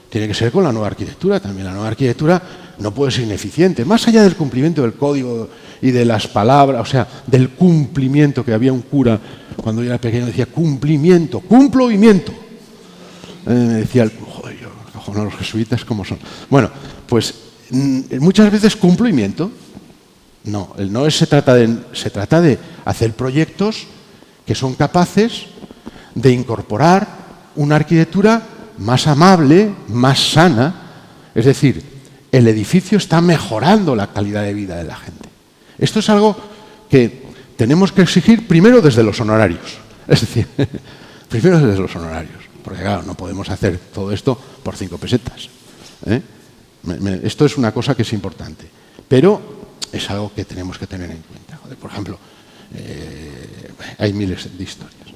tiene que ser con la nueva arquitectura también. La nueva arquitectura no puede ser ineficiente, más allá del cumplimiento del código y de las palabras, o sea, del cumplimiento, que había un cura cuando yo era pequeño decía cumplimiento, cumplimiento. Me decía, joder, los jesuitas cómo son. Bueno, pues muchas veces cumplimiento. No se trata de hacer proyectos que son capaces de incorporar una arquitectura más amable, más sana. Es decir, el edificio está mejorando la calidad de vida de la gente. Esto es algo que tenemos que exigir primero desde los honorarios. Es decir, primero desde los honorarios. Porque claro, no podemos hacer todo esto por 5 pesetas. Esto es una cosa que es importante. Pero es algo que tenemos que tener en cuenta. Joder, por ejemplo, hay miles de historias.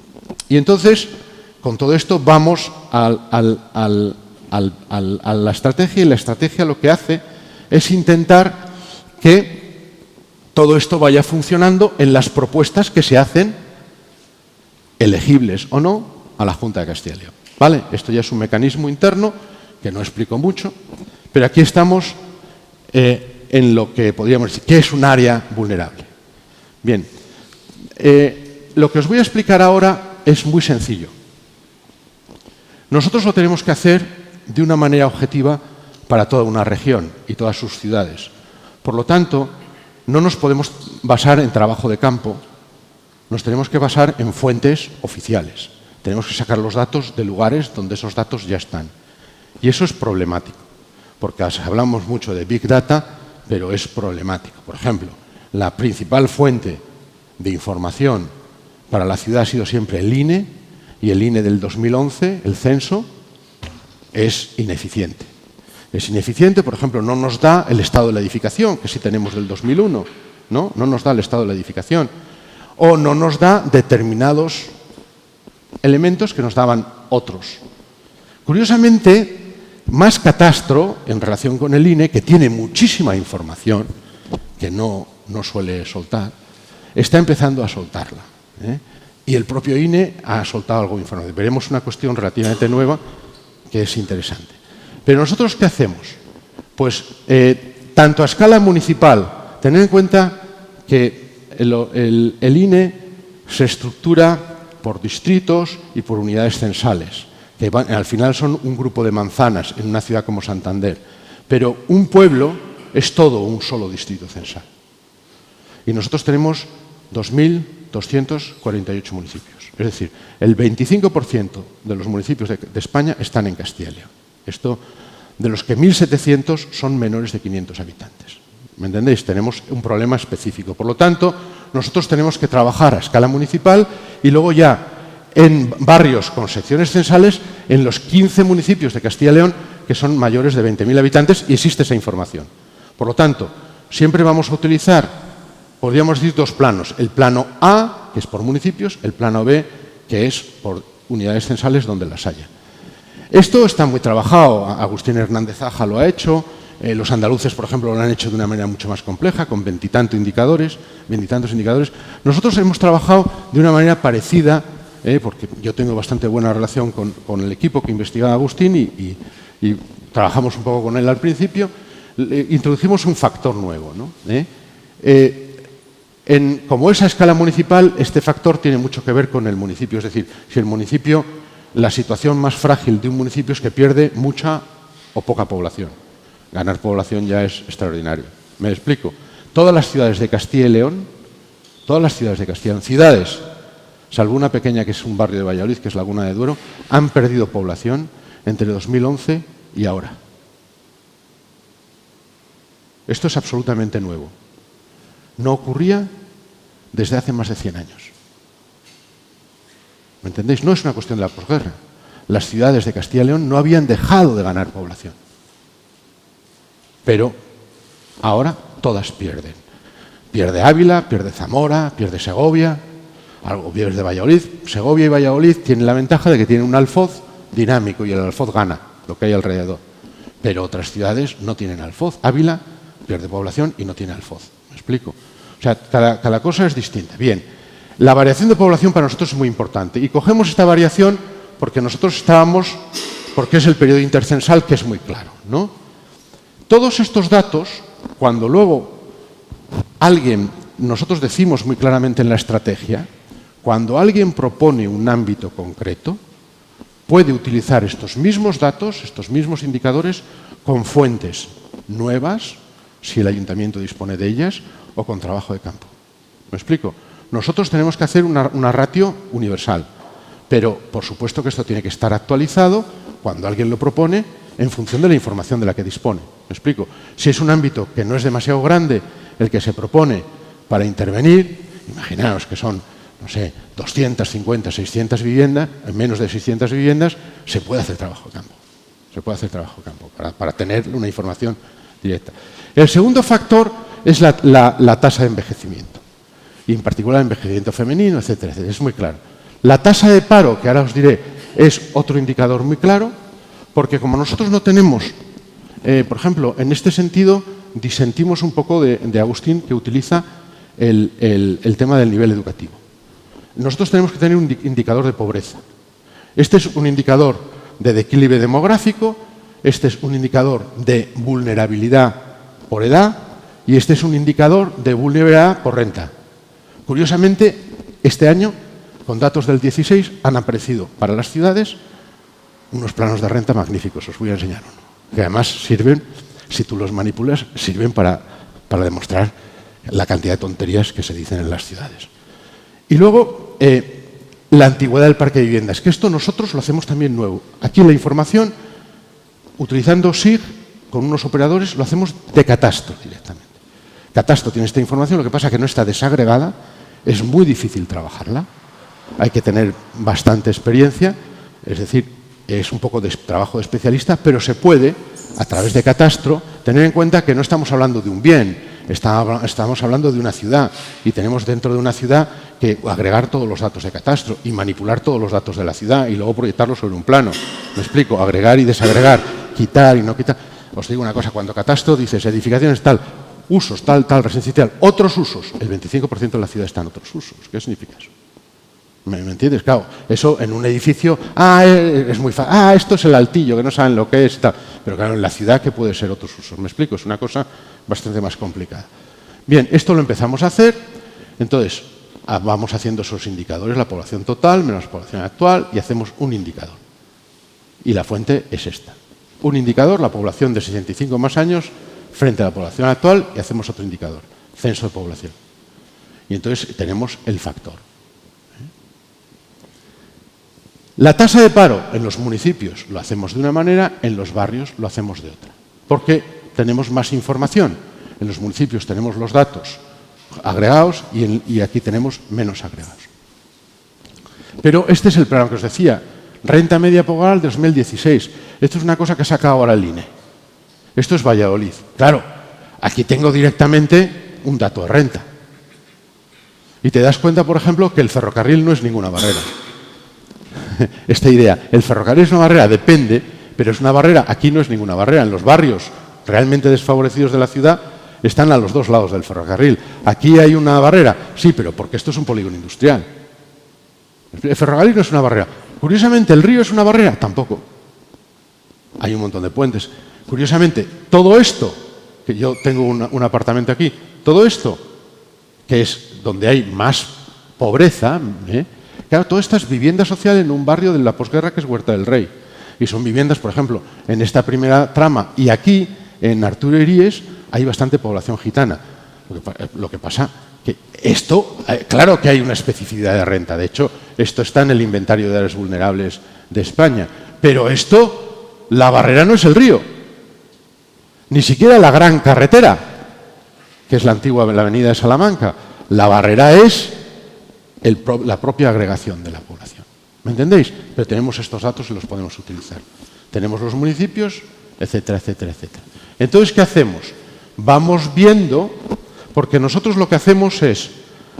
Y entonces, con todo esto vamos a la estrategia, y la estrategia lo que hace es intentar que todo esto vaya funcionando en las propuestas que se hacen, elegibles o no, a la Junta de Castilla y León. ¿Vale? Esto ya es un mecanismo interno que no explico mucho, pero aquí estamos en lo que podríamos decir que es un área vulnerable. Bien, lo que os voy a explicar ahora es muy sencillo. Nosotros lo tenemos que hacer de una manera objetiva para toda una región y todas sus ciudades. Por lo tanto, no nos podemos basar en trabajo de campo, nos tenemos que basar en fuentes oficiales. Tenemos que sacar los datos de lugares donde esos datos ya están. Y eso es problemático, porque hablamos mucho de Big Data, pero es problemático. Por ejemplo, la principal fuente de información para la ciudad ha sido siempre el INE, y el INE del 2011, el censo, es ineficiente. Es ineficiente, por ejemplo, no nos da el estado de la edificación, que sí tenemos del 2001, ¿no? No nos da el estado de la edificación. O no nos da determinados elementos que nos daban otros. Curiosamente, Más Catastro, en relación con el INE, que tiene muchísima información, que no suele soltar, está empezando a soltarla. Y el propio INE ha soltado algo de información. Veremos una cuestión relativamente nueva que es interesante. Pero nosotros, ¿qué hacemos? Pues tanto a escala municipal, tener en cuenta que el INE se estructura por distritos y por unidades censales, que al final son un grupo de manzanas en una ciudad como Santander. Pero un pueblo es todo un solo distrito censal. Y nosotros tenemos 2.248 municipios. Es decir, el 25% de los municipios de España están en Castilla y León. Esto, de los que 1.700 son menores de 500 habitantes. ¿Me entendéis? Tenemos un problema específico. Por lo tanto, nosotros tenemos que trabajar a escala municipal y luego ya en barrios con secciones censales en los 15 municipios de Castilla y León que son mayores de 20.000 habitantes y existe esa información. Por lo tanto, siempre vamos a utilizar, podríamos decir, dos planos. El plano A, que es por municipios, el plano B, que es por unidades censales donde las haya. Esto está muy trabajado. Agustín Hernández Aja lo ha hecho. Los andaluces, por ejemplo, lo han hecho de una manera mucho más compleja, con veintitantos indicadores. Nosotros hemos trabajado de una manera parecida, porque yo tengo bastante buena relación con el equipo que investigaba Agustín y trabajamos un poco con él al principio. Introdujimos un factor nuevo, ¿no? Como es a escala municipal, este factor tiene mucho que ver con el municipio. Es decir, si el municipio, la situación más frágil de un municipio es que pierde mucha o poca población. Ganar población ya es extraordinario. ¿Me explico? Todas las ciudades de Castilla y León, ciudades, salvo una pequeña que es un barrio de Valladolid, que es Laguna de Duero, han perdido población entre 2011 y ahora. Esto es absolutamente nuevo. No ocurría desde hace más de 100 años. ¿Me entendéis? No es una cuestión de la posguerra. Las ciudades de Castilla y León no habían dejado de ganar población. Pero ahora todas pierden. Pierde Ávila, pierde Zamora, pierde Segovia, algo pierde Valladolid. Segovia y Valladolid tienen la ventaja de que tienen un alfoz dinámico y el alfoz gana lo que hay alrededor. Pero otras ciudades no tienen alfoz. Ávila pierde población y no tiene alfoz. ¿Me explico? O sea, cada cosa es distinta. Bien, la variación de población para nosotros es muy importante. Y cogemos esta variación porque nosotros porque es el periodo intercensal, que es muy claro, ¿no? Todos estos datos, cuando luego nosotros decimos muy claramente en la estrategia, cuando alguien propone un ámbito concreto, puede utilizar estos mismos datos, estos mismos indicadores, con fuentes nuevas, si el ayuntamiento dispone de ellas, o con trabajo de campo. ¿Me explico? Nosotros tenemos que hacer una ratio universal, pero por supuesto que esto tiene que estar actualizado cuando alguien lo propone en función de la información de la que dispone. ¿Me explico? Si es un ámbito que no es demasiado grande el que se propone para intervenir, imaginaos que son, no sé, 250, 600 viviendas, en menos de 600 viviendas, se puede hacer trabajo de campo. Se puede hacer trabajo de campo para tener una información directa. El segundo factor es la tasa de envejecimiento, y en particular el envejecimiento femenino, etcétera, etcétera. Es muy claro. La tasa de paro, que ahora os diré, es otro indicador muy claro, porque como nosotros no tenemos, por ejemplo, en este sentido, disentimos un poco de Agustín, que utiliza el tema del nivel educativo. Nosotros tenemos que tener un indicador de pobreza. Este es un indicador de declive demográfico, este es un indicador de vulnerabilidad por edad y este es un indicador de vulnerabilidad por renta. Curiosamente, este año, con datos del 16, han aparecido para las ciudades unos planos de renta magníficos. Os voy a enseñar uno, que además sirven, si tú los manipulas, sirven para demostrar la cantidad de tonterías que se dicen en las ciudades. Y luego, la antigüedad del parque de viviendas, que esto nosotros lo hacemos también nuevo. Aquí la información, utilizando SIG, con unos operadores, lo hacemos de Catastro directamente. Catastro tiene esta información, lo que pasa es que no está desagregada, es muy difícil trabajarla, hay que tener bastante experiencia, es decir, es un poco de trabajo de especialista, pero se puede, a través de Catastro, tener en cuenta que no estamos hablando de un bien, estamos hablando de una ciudad y tenemos dentro de una ciudad que agregar todos los datos de Catastro y manipular todos los datos de la ciudad y luego proyectarlos sobre un plano. Me explico, agregar y desagregar, quitar y no quitar. Os digo una cosa, cuando Catastro dices edificaciones tal, usos tal, residencial, otros usos, el 25% de la ciudad está en otros usos. ¿Qué significa eso? ¿Me entiendes? Claro, eso en un edificio, es muy fácil, esto es el altillo, que no saben lo que es y tal. Pero claro, en la ciudad, ¿qué puede ser otros usos? ¿Me explico? Es una cosa bastante más complicada. Bien, esto lo empezamos a hacer, entonces vamos haciendo esos indicadores, la población total menos la población actual, y hacemos un indicador. Y la fuente es esta. Un indicador, la población de 65 más años, frente a la población actual, y hacemos otro indicador, censo de población. Y entonces tenemos el factor. La tasa de paro en los municipios lo hacemos de una manera, en los barrios lo hacemos de otra. Porque tenemos más información. En los municipios tenemos los datos agregados y aquí tenemos menos agregados. Pero este es el plano que os decía. Renta media poblacional 2016. Esto es una cosa que ha sacado ahora el INE. Esto es Valladolid. Claro, aquí tengo directamente un dato de renta. Y te das cuenta, por ejemplo, que el ferrocarril no es ninguna barrera. Esta idea, el ferrocarril es una barrera, depende, pero es una barrera, aquí no es ninguna barrera. En los barrios realmente desfavorecidos de la ciudad están a los dos lados del ferrocarril. Aquí hay una barrera, sí, pero porque esto es un polígono industrial. El ferrocarril no es una barrera. Curiosamente, ¿el río es una barrera? Tampoco. Hay un montón de puentes. Curiosamente, todo esto, que yo tengo un apartamento aquí, todo esto, que es donde hay más pobreza, claro, todo esto es vivienda social en un barrio de la posguerra que es Huerta del Rey. Y son viviendas, por ejemplo, en esta primera trama y aquí, en Arturo Iríes, hay bastante población gitana. Lo que pasa que esto, claro que hay una especificidad de renta. De hecho, esto está en el inventario de áreas vulnerables de España. Pero esto, la barrera no es el río. Ni siquiera la gran carretera, que es la antigua la avenida de Salamanca. La barrera es la propia agregación de la población. ¿Me entendéis? Pero tenemos estos datos y los podemos utilizar. Tenemos los municipios, etcétera, etcétera, etcétera. Entonces, ¿qué hacemos? Vamos viendo, porque nosotros lo que hacemos es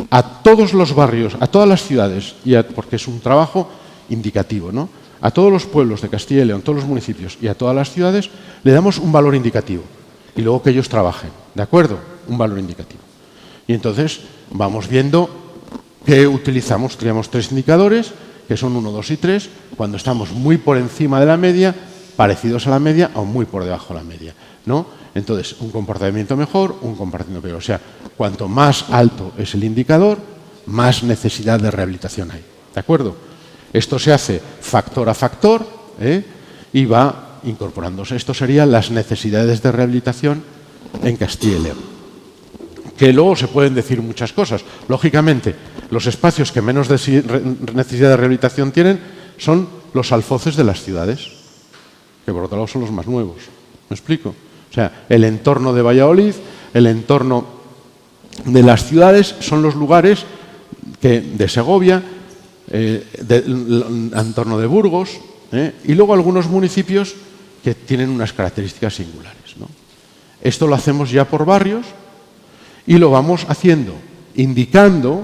a todos los barrios, a todas las ciudades, porque es un trabajo indicativo, ¿no? A todos los pueblos de Castilla y León, todos los municipios y a todas las ciudades, le damos un valor indicativo. Y luego que ellos trabajen, ¿de acuerdo? Un valor indicativo. Y entonces vamos viendo que utilizamos, tenemos 3 indicadores, que son 1, 2 y 3, cuando estamos muy por encima de la media, parecidos a la media o muy por debajo de la media, ¿no? Entonces, un comportamiento mejor, un comportamiento peor. O sea, cuanto más alto es el indicador, más necesidad de rehabilitación hay, ¿de acuerdo? Esto se hace factor a factor y va incorporándose. Esto serían las necesidades de rehabilitación en Castilla y León. Que luego se pueden decir muchas cosas. Lógicamente, los espacios que menos necesidad de rehabilitación tienen son los alfoces de las ciudades, que por otro lado son los más nuevos. ¿Me explico? O sea, el entorno de Valladolid, el entorno de las ciudades son los lugares de Segovia, entorno de Burgos, y luego algunos municipios que tienen unas características singulares, ¿no? Esto lo hacemos ya por barrios y lo vamos haciendo, indicando,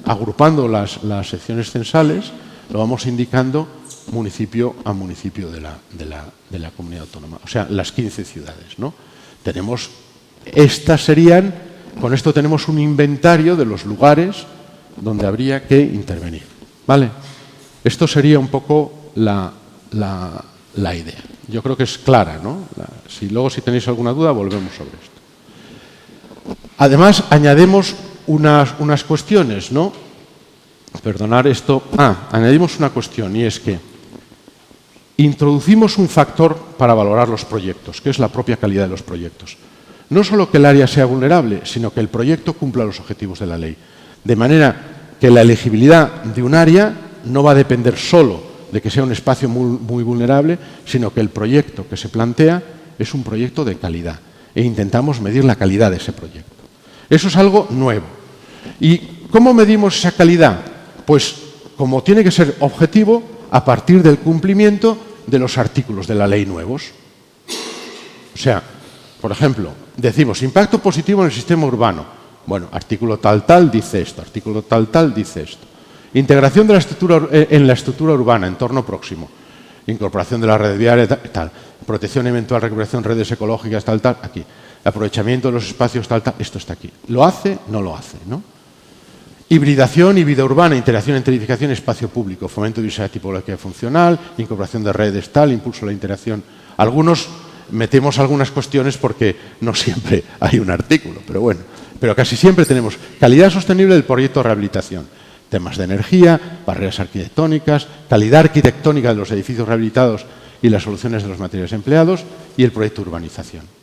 agrupando las secciones censales, lo vamos indicando municipio a municipio de la comunidad autónoma, o sea, las 15 ciudades, ¿no? Tenemos, estas serían, con esto tenemos un inventario de los lugares donde habría que intervenir, ¿vale? Esto sería un poco la idea. Yo creo que es clara, ¿no? Luego, si tenéis alguna duda, volvemos sobre esto. Además, añadimos unas cuestiones, ¿no? Perdonar esto. Añadimos una cuestión, y es que introducimos un factor para valorar los proyectos, que es la propia calidad de los proyectos. No solo que el área sea vulnerable, sino que el proyecto cumpla los objetivos de la ley. De manera que la elegibilidad de un área no va a depender solo de que sea un espacio muy vulnerable, sino que el proyecto que se plantea es un proyecto de calidad. E intentamos medir la calidad de ese proyecto. Eso es algo nuevo. ¿Y cómo medimos esa calidad? Pues como tiene que ser objetivo a partir del cumplimiento de los artículos de la ley nuevos. O sea, por ejemplo, decimos impacto positivo en el sistema urbano. Bueno, artículo tal dice esto, artículo tal dice esto. Integración de la estructura, en la estructura urbana, entorno próximo. Incorporación de la red viaria, tal. Protección y eventual recuperación de redes ecológicas, tal, aquí. Aprovechamiento de los espacios, tal, esto está aquí. ¿Lo hace? No lo hace, ¿no? Hibridación y vida urbana, interacción entre edificación y espacio público, fomento de esa tipología funcional, incorporación de redes, tal, impulso a la interacción. Algunos metemos algunas cuestiones porque no siempre hay un artículo, pero bueno, pero casi siempre tenemos calidad sostenible del proyecto de rehabilitación, temas de energía, barreras arquitectónicas, calidad arquitectónica de los edificios rehabilitados y las soluciones de los materiales empleados y el proyecto de urbanización.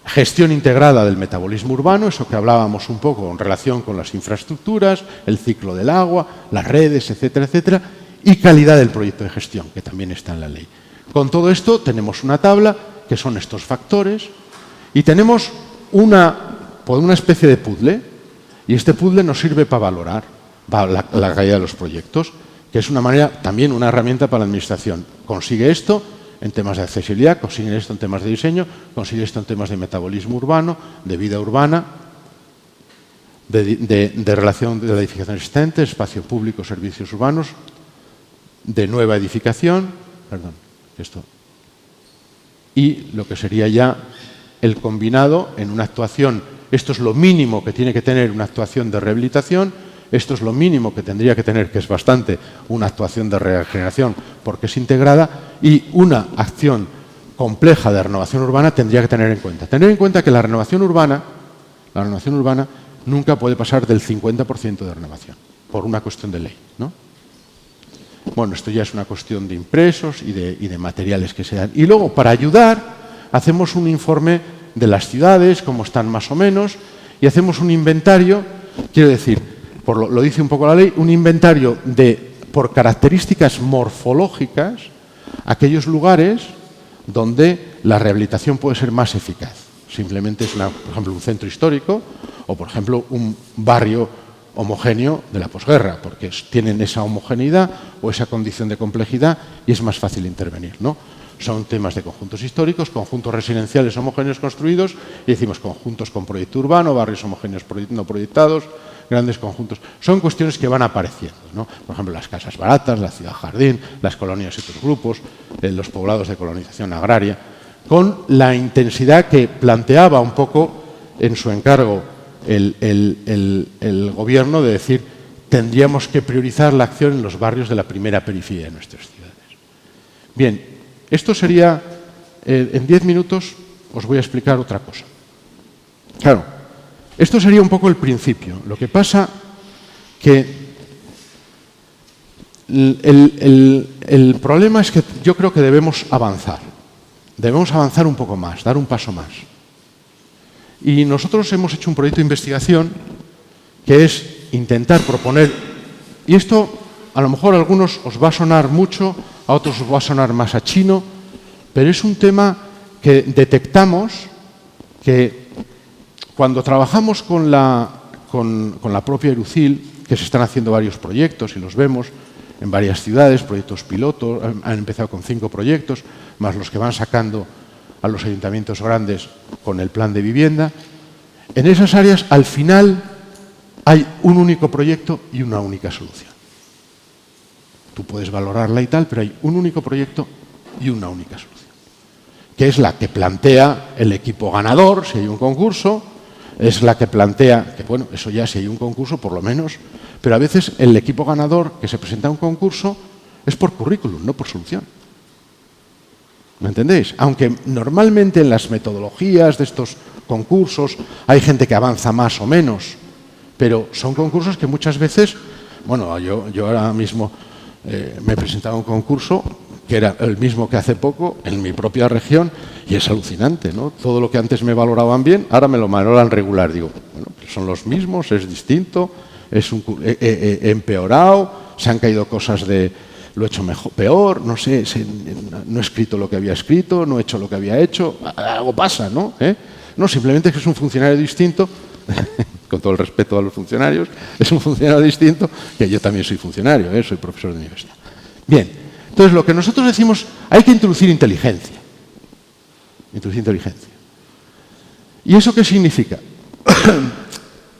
Gestión integrada del metabolismo urbano, eso que hablábamos un poco en relación con las infraestructuras, el ciclo del agua, las redes, etcétera, etcétera, y calidad del proyecto de gestión, que también está en la ley. Con todo esto tenemos una tabla, que son estos factores, y tenemos una especie de puzzle, y este puzzle nos sirve para valorar la calidad de los proyectos, que es una manera, también una herramienta para la administración. Consigue esto en temas de accesibilidad, consigue esto en temas de diseño, consigue esto en temas de metabolismo urbano, de vida urbana, de relación de la edificación existente, espacio público, servicios urbanos, de nueva edificación, perdón, esto, y lo que sería ya el combinado en una actuación. Esto es lo mínimo que tiene que tener una actuación de rehabilitación, esto es lo mínimo que tendría que tener, que es bastante, una actuación de regeneración porque es integrada, y una acción compleja de renovación urbana tendría que tener en cuenta. Tener en cuenta que la renovación urbana nunca puede pasar del 50% de renovación, por una cuestión de ley, ¿no? Bueno, esto ya es una cuestión de impresos y de materiales que se dan. Y luego, para ayudar, hacemos un informe de las ciudades, cómo están más o menos, y hacemos un inventario, quiero decir, lo dice un poco la ley, un inventario por características morfológicas, aquellos lugares donde la rehabilitación puede ser más eficaz. Simplemente es, por ejemplo, un centro histórico o, por ejemplo, un barrio homogéneo de la posguerra, porque tienen esa homogeneidad o esa condición de complejidad y es más fácil intervenir, ¿no? Son temas de conjuntos históricos, conjuntos residenciales homogéneos construidos, y decimos conjuntos con proyecto urbano, barrios homogéneos no proyectados, grandes conjuntos. Son cuestiones que van apareciendo, ¿no? Por ejemplo, las casas baratas, la ciudad jardín, las colonias y otros grupos, los poblados de colonización agraria, con la intensidad que planteaba un poco en su encargo el gobierno de decir tendríamos que priorizar la acción en los barrios de la primera periferia de nuestras ciudades. Bien, esto sería, en 10 minutos os voy a explicar otra cosa. Claro, esto sería un poco el principio. Lo que pasa que el problema es que yo creo que debemos avanzar. Debemos avanzar un poco más, dar un paso más. Y nosotros hemos hecho un proyecto de investigación que es intentar proponer, y esto a lo mejor a algunos os va a sonar mucho, a otros os va a sonar más a chino, pero es un tema que detectamos que cuando trabajamos con la propia ERUCIL, que se están haciendo varios proyectos y los vemos en varias ciudades, proyectos pilotos, han empezado con 5 proyectos, más los que van sacando a los ayuntamientos grandes con el plan de vivienda. En esas áreas, al final, hay un único proyecto y una única solución. Tú puedes valorarla y tal, pero hay un único proyecto y una única solución, que es la que plantea el equipo ganador, si hay un concurso, es la que plantea, que bueno, eso ya si hay un concurso por lo menos, pero a veces el equipo ganador que se presenta a un concurso es por currículum, no por solución. ¿Me entendéis? Aunque normalmente en las metodologías de estos concursos hay gente que avanza más o menos, pero son concursos que muchas veces, bueno, yo ahora mismo me he presentado a un concurso que era el mismo que hace poco en mi propia región y es alucinante, ¿no? Todo lo que antes me valoraban bien, ahora me lo valoran regular. Digo, bueno, son los mismos, es distinto, he empeorado, se han caído cosas de lo he hecho mejor, peor, no sé, no he escrito lo que había escrito, no he hecho lo que había hecho, algo pasa, ¿no? No, simplemente es que es un funcionario distinto, con todo el respeto a los funcionarios, es un funcionario distinto, que yo también soy funcionario, soy profesor de universidad. Bien, entonces lo que nosotros decimos, hay que introducir inteligencia. Introducir inteligencia. ¿Y eso qué significa?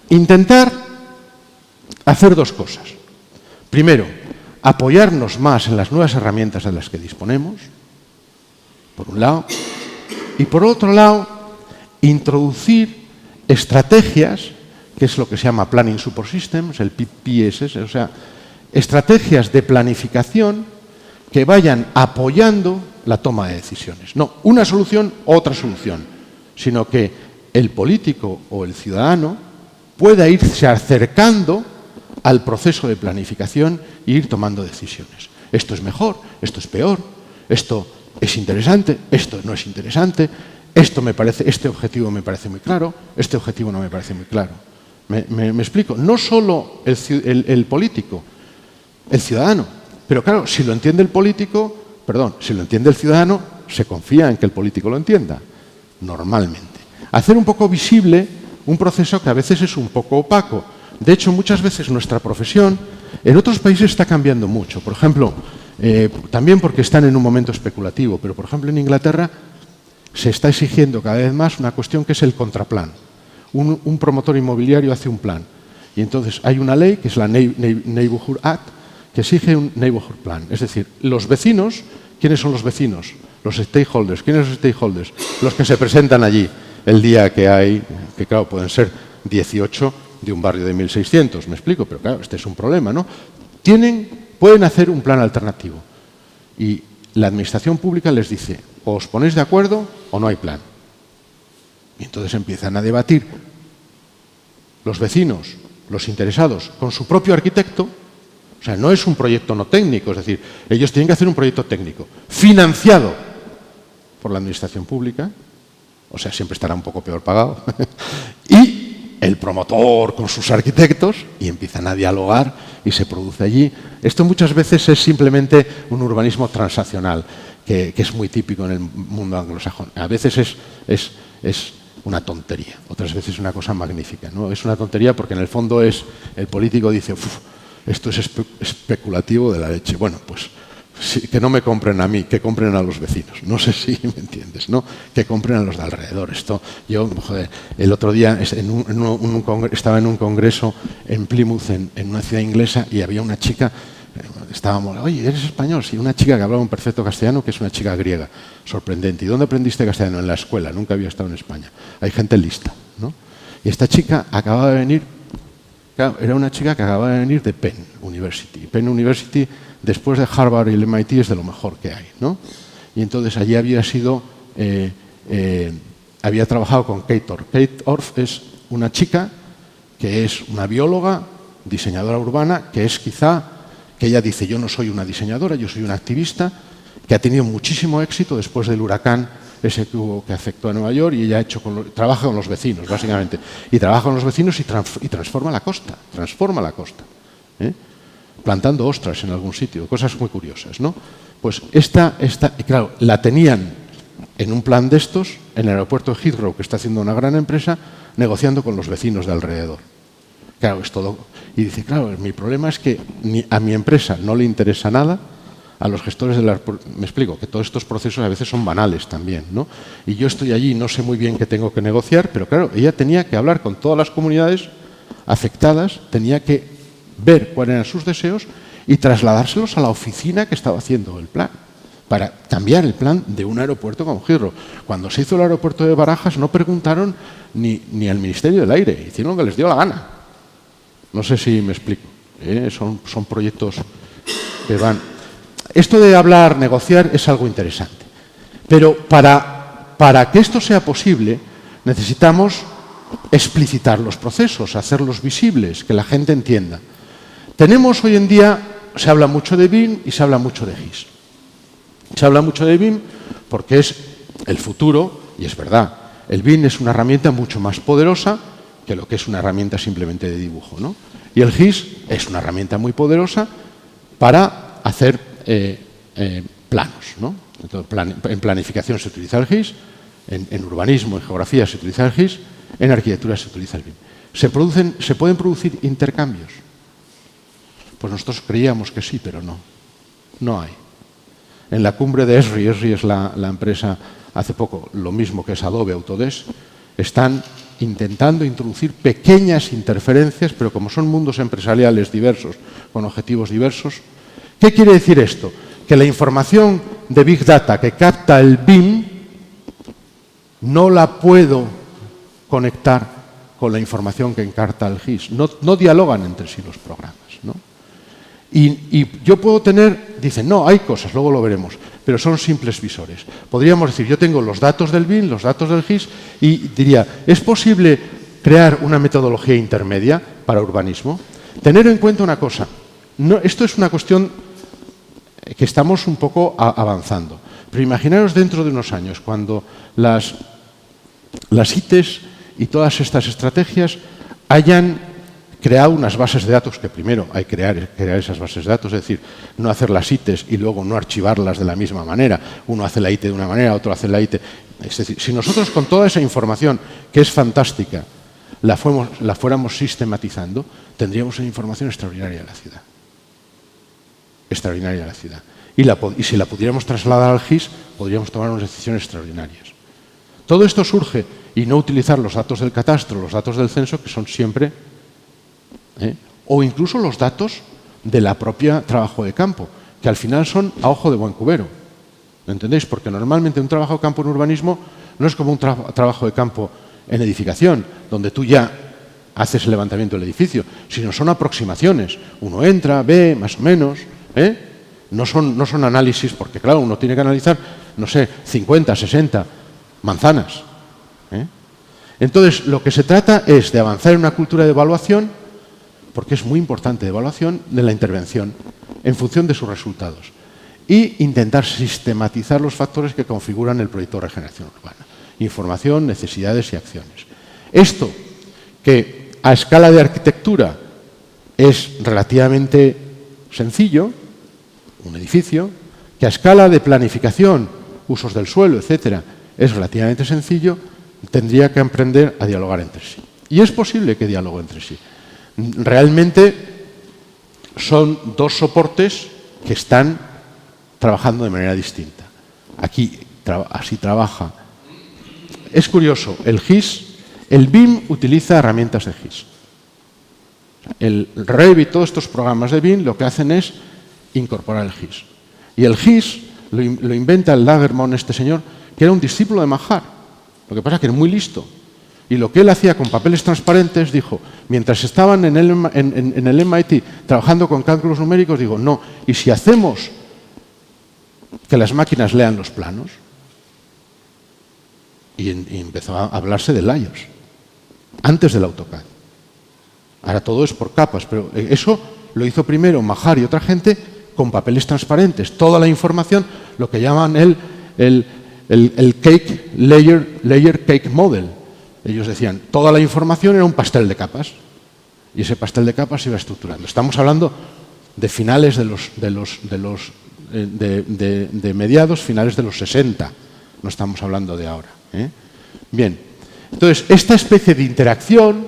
Intentar hacer 2 cosas. Primero, apoyarnos más en las nuevas herramientas de las que disponemos, por un lado, y por otro lado, introducir estrategias que es lo que se llama Planning Support Systems, el PSS, o sea, estrategias de planificación que vayan apoyando la toma de decisiones. No una solución, otra solución, sino que el político o el ciudadano pueda irse acercando al proceso de planificación e ir tomando decisiones. Esto es mejor, esto es peor, esto es interesante, esto no es interesante, este objetivo me parece muy claro, este objetivo no me parece muy claro. ¿Me explico? No solo el político, el ciudadano. Pero claro, si lo entiende el político, si lo entiende el ciudadano, se confía en que el político lo entienda, normalmente. Hacer un poco visible un proceso que a veces es un poco opaco. De hecho, muchas veces nuestra profesión en otros países está cambiando mucho. Por ejemplo, también porque están en un momento especulativo, pero por ejemplo en Inglaterra se está exigiendo cada vez más una cuestión que es el contraplan. Un promotor inmobiliario hace un plan y entonces hay una ley que es la Neighbourhood Act que exige un neighbourhood plan. Es decir, los vecinos, ¿quiénes son los vecinos? Los stakeholders. ¿Quiénes son los stakeholders? Los que se presentan allí el día que hay, que claro, pueden ser 18 de un barrio de 1.600, ¿me explico? Pero claro, este es un problema, ¿no? Pueden hacer un plan alternativo y la administración pública les dice, o os ponéis de acuerdo o no hay plan. Y entonces empiezan a debatir los vecinos, los interesados, con su propio arquitecto. O sea, no es un proyecto no técnico, es decir, ellos tienen que hacer un proyecto técnico financiado por la administración pública, o sea, siempre estará un poco peor pagado, y el promotor con sus arquitectos, y empiezan a dialogar y se produce allí. Esto muchas veces es simplemente un urbanismo transaccional, que es muy típico en el mundo anglosajón. A veces es una tontería, otras veces es una cosa magnífica, ¿no? Es una tontería porque en el fondo el político dice, esto es especulativo de la leche. Bueno, pues sí, que no me compren a mí, que compren a los vecinos. No sé si me entiendes, ¿no? Que compren a los de alrededor. El otro día estaba en un congreso en Plymouth, en una ciudad inglesa, y había una chica, estábamos, oye, ¿eres español? Sí, una chica que hablaba un perfecto castellano, que es una chica griega, sorprendente. ¿Y dónde aprendiste castellano? En la escuela, nunca había estado en España. Hay gente lista, ¿no? Y esta chica acababa de venir. Claro, era una chica que acababa de venir de Penn University. Penn University, después de Harvard y el MIT, es de lo mejor que hay, ¿no? Y entonces allí había trabajado con Kate Orff. Kate Orff es una chica que es una bióloga, diseñadora urbana, que ella dice, yo no soy una diseñadora, yo soy una activista, que ha tenido muchísimo éxito después del huracán ese que afectó a Nueva York, y ella trabaja con los vecinos, básicamente. Y trabaja con los vecinos y transforma la costa, plantando ostras en algún sitio, cosas muy curiosas, ¿no? Pues claro, la tenían en un plan de estos, en el aeropuerto de Heathrow, que está haciendo una gran empresa, negociando con los vecinos de alrededor. Claro, es todo. Y dice, claro, mi problema es que a mi empresa no le interesa nada, a los gestores del aeropuerto. Me explico, que todos estos procesos a veces son banales también, ¿no? Y yo estoy allí, no sé muy bien qué tengo que negociar, pero claro, ella tenía que hablar con todas las comunidades afectadas, tenía que ver cuáles eran sus deseos y trasladárselos a la oficina que estaba haciendo el plan, para cambiar el plan de un aeropuerto como Heathrow. Cuando se hizo el aeropuerto de Barajas no preguntaron ni al Ministerio del Aire, hicieron lo que les dio la gana. No sé si me explico. Son proyectos que van. Esto de hablar, negociar, es algo interesante. Pero para que esto sea posible, necesitamos explicitar los procesos, hacerlos visibles, que la gente entienda. Tenemos hoy en día, se habla mucho de BIM y se habla mucho de GIS. Se habla mucho de BIM porque es el futuro, y es verdad. El BIM es una herramienta mucho más poderosa que lo que es una herramienta simplemente de dibujo, ¿no? Y el GIS es una herramienta muy poderosa para hacer planos, ¿no? Entonces, en planificación se utiliza el GIS, en urbanismo, en geografía se utiliza el GIS, en arquitectura se utiliza el BIM. ¿Se pueden producir intercambios? Pues nosotros creíamos que sí, pero no hay. En la cumbre de Esri es la empresa, hace poco, lo mismo que es Adobe Autodesk, están intentando introducir pequeñas interferencias, pero como son mundos empresariales diversos, con objetivos diversos. ¿Qué quiere decir esto? Que la información de Big Data que capta el BIM no la puedo conectar con la información que encarta el GIS. No dialogan entre sí los programas, ¿no? Y yo puedo tener, dicen, no, hay cosas, luego lo veremos, pero son simples visores. Podríamos decir, yo tengo los datos del BIM, los datos del GIS, y diría, ¿es posible crear una metodología intermedia para urbanismo? Tener en cuenta una cosa, esto es una cuestión que estamos un poco avanzando, pero imaginaros dentro de unos años, cuando las ITs y todas estas estrategias hayan creado unas bases de datos, que primero hay que crear esas bases de datos, es decir, no hacer las ITs y luego no archivarlas de la misma manera. Uno hace la IT de una manera, otro hace la IT. Es decir, si nosotros con toda esa información, que es fantástica, la fuéramos sistematizando, tendríamos una información extraordinaria de la ciudad. Extraordinaria de la ciudad. Y si la pudiéramos trasladar al GIS, podríamos tomar unas decisiones extraordinarias. Todo esto surge, y no utilizar los datos del catastro, los datos del censo, que son siempre... o incluso los datos de la propia trabajo de campo, que al final son a ojo de buen cubero. ¿Me entendéis? Porque normalmente un trabajo de campo en urbanismo no es como un trabajo de campo en edificación, donde tú ya haces el levantamiento del edificio, sino son aproximaciones. Uno entra, ve, más o menos, no son análisis, porque claro, uno tiene que analizar, no sé, 50, 60 manzanas. Entonces, lo que se trata es de avanzar en una cultura de evaluación, porque es muy importante, de evaluación de la intervención en función de sus resultados, y intentar sistematizar los factores que configuran el proyecto de regeneración urbana. Información, necesidades y acciones. Esto, que a escala de arquitectura es relativamente sencillo, un edificio, que a escala de planificación, usos del suelo, etcétera, es relativamente sencillo, tendría que aprender a dialogar entre sí. Y es posible que dialogue entre sí. Realmente son dos soportes que están trabajando de manera distinta. Aquí así trabaja. Es curioso, el GIS, el BIM utiliza herramientas de GIS. El Revit, todos estos programas de BIM lo que hacen es incorporar el GIS. Y el GIS lo inventa el Lagerman, este señor, que era un discípulo de Mahar. Lo que pasa es que era muy listo. Y lo que él hacía con papeles transparentes, dijo, mientras estaban en el MIT trabajando con cálculos numéricos, digo, no, ¿y si hacemos que las máquinas lean los planos? Y empezó a hablarse de layers, antes del AutoCAD. Ahora todo es por capas, pero eso lo hizo primero Mahar y otra gente con papeles transparentes. Toda la información, lo que llaman el cake layer cake model. Ellos decían, toda la información era un pastel de capas y ese pastel de capas se iba estructurando. Estamos hablando de finales de mediados, finales de los 60. No estamos hablando de ahora. Bien, entonces esta especie de interacción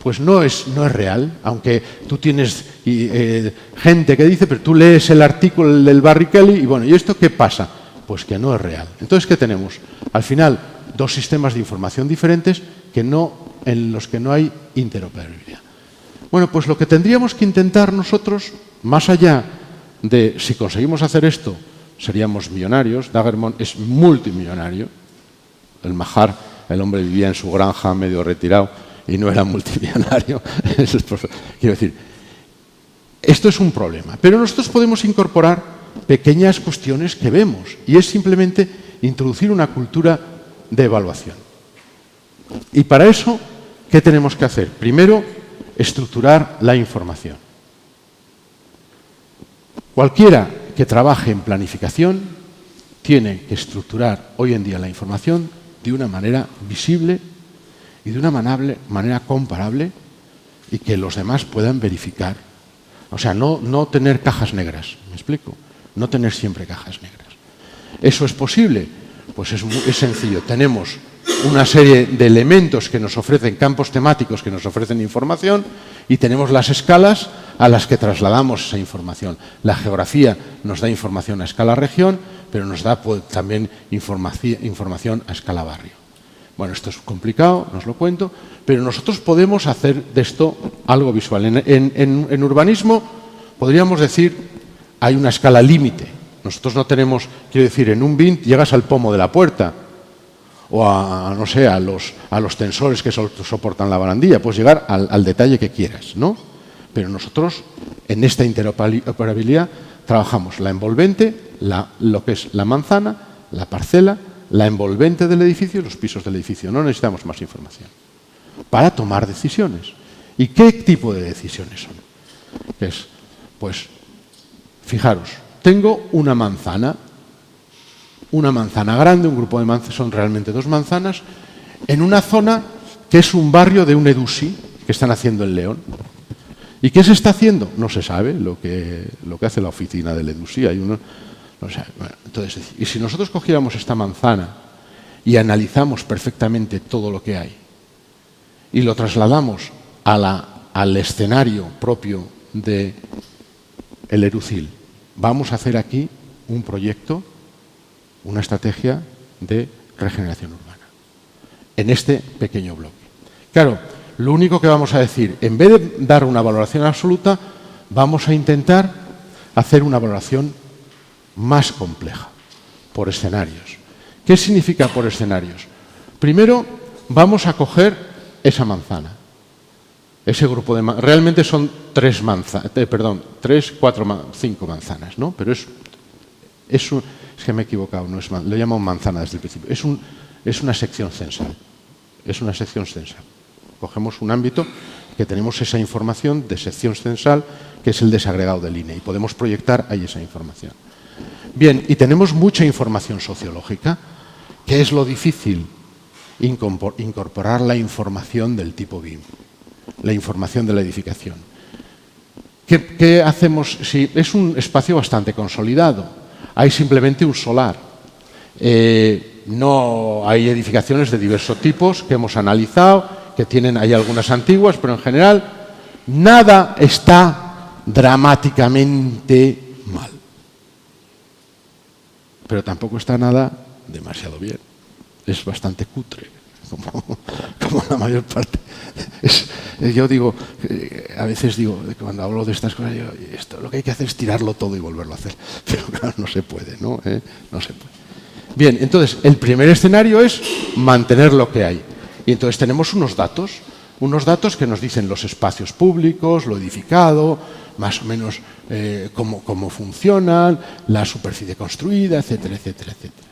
pues no es real, aunque tú tienes gente que dice, pero tú lees el artículo del Barry Kelly y bueno, ¿y esto qué pasa? Pues que no es real. Entonces, ¿qué tenemos? Al final, dos sistemas de información diferentes en los que no hay interoperabilidad. Bueno, pues lo que tendríamos que intentar nosotros, más allá de si conseguimos hacer esto, seríamos millonarios. Lagerman es multimillonario. El Mahar, el hombre vivía en su granja medio retirado y no era multimillonario. Quiero decir, esto es un problema. Pero nosotros podemos incorporar pequeñas cuestiones que vemos y es simplemente introducir una cultura de evaluación. Y para eso, ¿qué tenemos que hacer? Primero, estructurar la información. Cualquiera que trabaje en planificación tiene que estructurar hoy en día la información de una manera visible y de una manera comparable y que los demás puedan verificar. O sea, no tener cajas negras, ¿me explico? No tener siempre cajas negras. ¿Eso es posible? Pues es sencillo. Tenemos una serie de elementos que nos ofrecen, campos temáticos que nos ofrecen información y tenemos las escalas a las que trasladamos esa información. La geografía nos da información a escala región, pero nos da también información a escala barrio. Bueno, esto es complicado, no os lo cuento, pero nosotros podemos hacer de esto algo visual. En urbanismo podríamos decir hay una escala límite. Nosotros no tenemos, quiero decir, en un BIM llegas al pomo de la puerta o no sé, a los tensores que soportan la barandilla. Puedes llegar al detalle que quieras, ¿no? Pero nosotros, en esta interoperabilidad, trabajamos la envolvente, lo que es la manzana, la parcela, la envolvente del edificio y los pisos del edificio. No necesitamos más información para tomar decisiones. ¿Y qué tipo de decisiones son? Pues, fijaros, tengo una manzana grande, un grupo de manzanas, son realmente 2 manzanas, en una zona que es un barrio de un EDUSI que están haciendo en León. ¿Y qué se está haciendo? No se sabe lo que hace la oficina del EDUSI. Hay uno, no sé, bueno, entonces, y si nosotros cogiéramos esta manzana y analizamos perfectamente todo lo que hay y lo trasladamos al escenario propio del ERUCIL, vamos a hacer aquí un proyecto, una estrategia de regeneración urbana, en este pequeño bloque. Claro, lo único que vamos a decir, en vez de dar una valoración absoluta, vamos a intentar hacer una valoración más compleja, por escenarios. ¿Qué significa por escenarios? Primero, vamos a coger esa manzana, ese grupo de manzanas. Realmente son 3 manzanas, 5 manzanas, ¿no? Pero es que me he equivocado, no es, lo llamo manzana desde el principio. Es una sección censal. Es una sección censal. Cogemos un ámbito que tenemos esa información de sección censal, que es el desagregado del INE, y podemos proyectar ahí esa información. Bien, y tenemos mucha información sociológica. ¿Qué es lo difícil? Incorporar la información del tipo BIM, la información de la edificación. ¿Qué hacemos si es un espacio bastante consolidado? Hay simplemente un solar. No hay edificaciones de diversos tipos que hemos analizado, hay algunas antiguas, pero en general nada está dramáticamente mal. Pero tampoco está nada demasiado bien. Es bastante cutre, como la mayor parte. Yo digo, a veces digo, cuando hablo de estas cosas, digo, esto lo que hay que hacer es tirarlo todo y volverlo a hacer. Pero claro, no se puede, ¿no? No se puede. Bien, entonces, el primer escenario es mantener lo que hay. Y entonces tenemos unos datos que nos dicen los espacios públicos, lo edificado, más o menos cómo funcionan, la superficie construida, etcétera, etcétera, etcétera.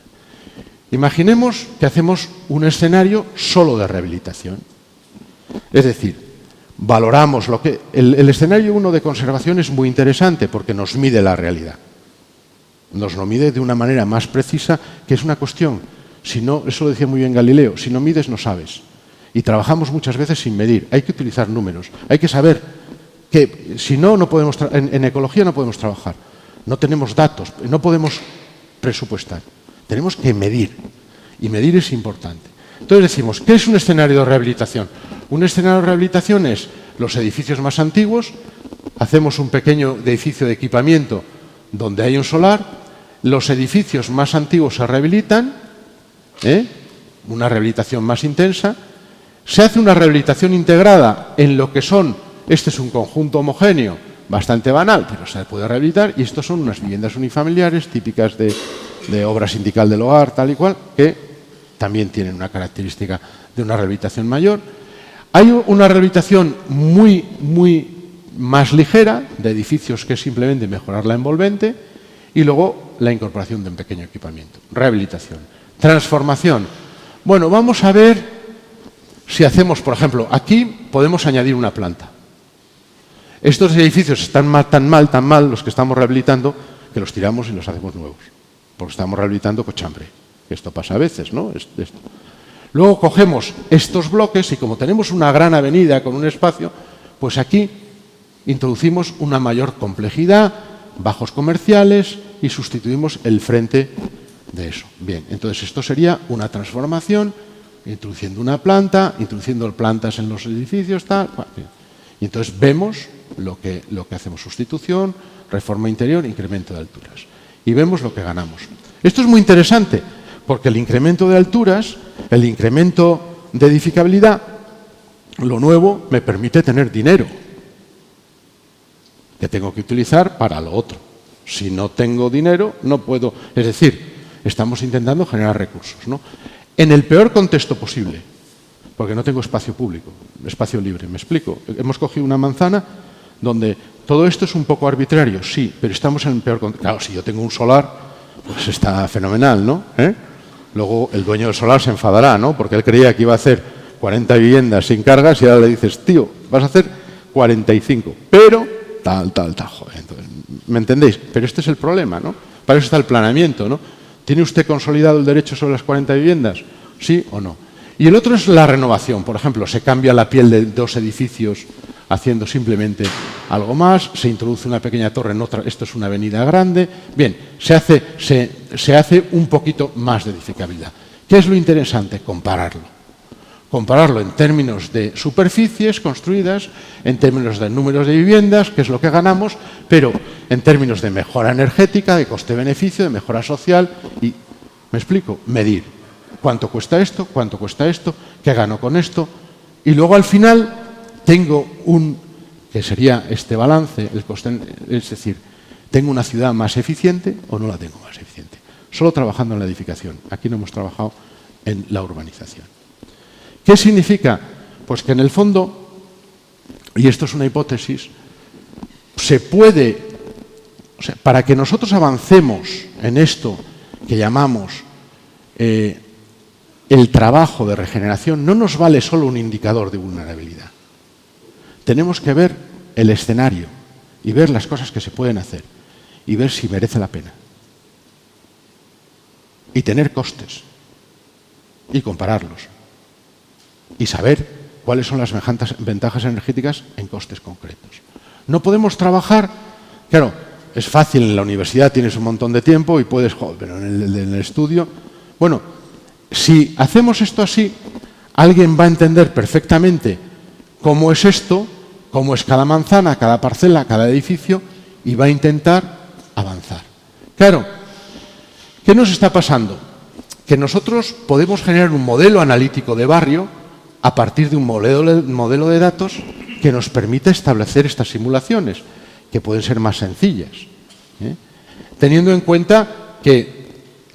Imaginemos que hacemos un escenario solo de rehabilitación. Es decir, valoramos lo que... El escenario 1 de conservación es muy interesante porque nos mide la realidad. Nos lo mide de una manera más precisa, que es una cuestión. Si no, eso lo decía muy bien Galileo, si no mides no sabes. Y trabajamos muchas veces sin medir. Hay que utilizar números. Hay que saber que si no, no podemos en ecología no podemos trabajar. No tenemos datos, no podemos presupuestar. Tenemos que medir. Y medir es importante. Entonces decimos, ¿qué es un escenario de rehabilitación? Un escenario de rehabilitación es los edificios más antiguos, hacemos un pequeño edificio de equipamiento donde hay un solar, los edificios más antiguos se rehabilitan, una rehabilitación más intensa, se hace una rehabilitación integrada en lo que son, este es un conjunto homogéneo, bastante banal, pero se puede rehabilitar, y estos son unas viviendas unifamiliares típicas de obra sindical del hogar, tal y cual, que también tienen una característica de una rehabilitación mayor. Hay una rehabilitación muy más ligera de edificios que es simplemente mejorar la envolvente, y luego la incorporación de un pequeño equipamiento. Rehabilitación. Transformación. Bueno, vamos a ver si hacemos, por ejemplo, aquí podemos añadir una planta. Estos edificios están tan mal los que estamos rehabilitando, que los tiramos y los hacemos nuevos. Porque estamos rehabilitando cochambre. Esto pasa a veces, ¿no? Luego cogemos estos bloques y como tenemos una gran avenida con un espacio, pues aquí introducimos una mayor complejidad, bajos comerciales y sustituimos el frente de eso. Bien, entonces esto sería una transformación, introduciendo una planta, introduciendo plantas en los edificios, tal. Bien. Y entonces vemos lo que hacemos: sustitución, reforma interior, incremento de alturas. Y vemos lo que ganamos. Esto es muy interesante, porque el incremento de alturas, el incremento de edificabilidad, lo nuevo me permite tener dinero que tengo que utilizar para lo otro. Si no tengo dinero, no puedo. Es decir, estamos intentando generar recursos, ¿no? en el peor contexto posible, porque no tengo espacio público, espacio libre. ¿Me explico? Hemos cogido una manzana donde todo esto es un poco arbitrario, sí, pero estamos en el peor contexto. Claro, si yo tengo un solar, pues está fenomenal, ¿no? Luego el dueño del solar se enfadará, ¿no? Porque él creía que iba a hacer 40 viviendas sin cargas y ahora le dices, tío, vas a hacer 45, pero tal, joder. Entonces, ¿me entendéis? Pero este es el problema, ¿no? Para eso está el planeamiento, ¿no? ¿Tiene usted consolidado el derecho sobre las 40 viviendas? ¿Sí o no? Y el otro es la renovación. Por ejemplo, se cambia la piel de 2 edificios haciendo simplemente algo más, se introduce una pequeña torre en otra, esto es una avenida grande. Bien, se hace un poquito más de edificabilidad. ¿Qué es lo interesante? Compararlo. Compararlo en términos de superficies construidas, en términos de números de viviendas, que es lo que ganamos, pero en términos de mejora energética, de coste-beneficio, de mejora social y, ¿me explico? Medir. ¿Cuánto cuesta esto? ¿Cuánto cuesta esto? ¿Qué gano con esto? Y luego al final tengo que sería este balance, el coste, es decir, ¿tengo una ciudad más eficiente o no la tengo más eficiente? Solo trabajando en la edificación. Aquí no hemos trabajado en la urbanización. ¿Qué significa? Pues que en el fondo, y esto es una hipótesis, se puede, o sea, para que nosotros avancemos en esto que llamamos el trabajo de regeneración, no nos vale solo un indicador de vulnerabilidad. Tenemos que ver el escenario y ver las cosas que se pueden hacer y ver si merece la pena. Y tener costes y compararlos. Y saber cuáles son las ventajas energéticas en costes concretos. No podemos trabajar, claro, es fácil en la universidad, tienes un montón de tiempo y puedes, joder, pero en el estudio, bueno, si hacemos esto así, alguien va a entender perfectamente cómo es esto, cómo es cada manzana, cada parcela, cada edificio y va a intentar avanzar. Claro, ¿qué nos está pasando? Que nosotros podemos generar un modelo analítico de barrio a partir de un modelo de datos que nos permite establecer estas simulaciones, que pueden ser más sencillas. Teniendo en cuenta que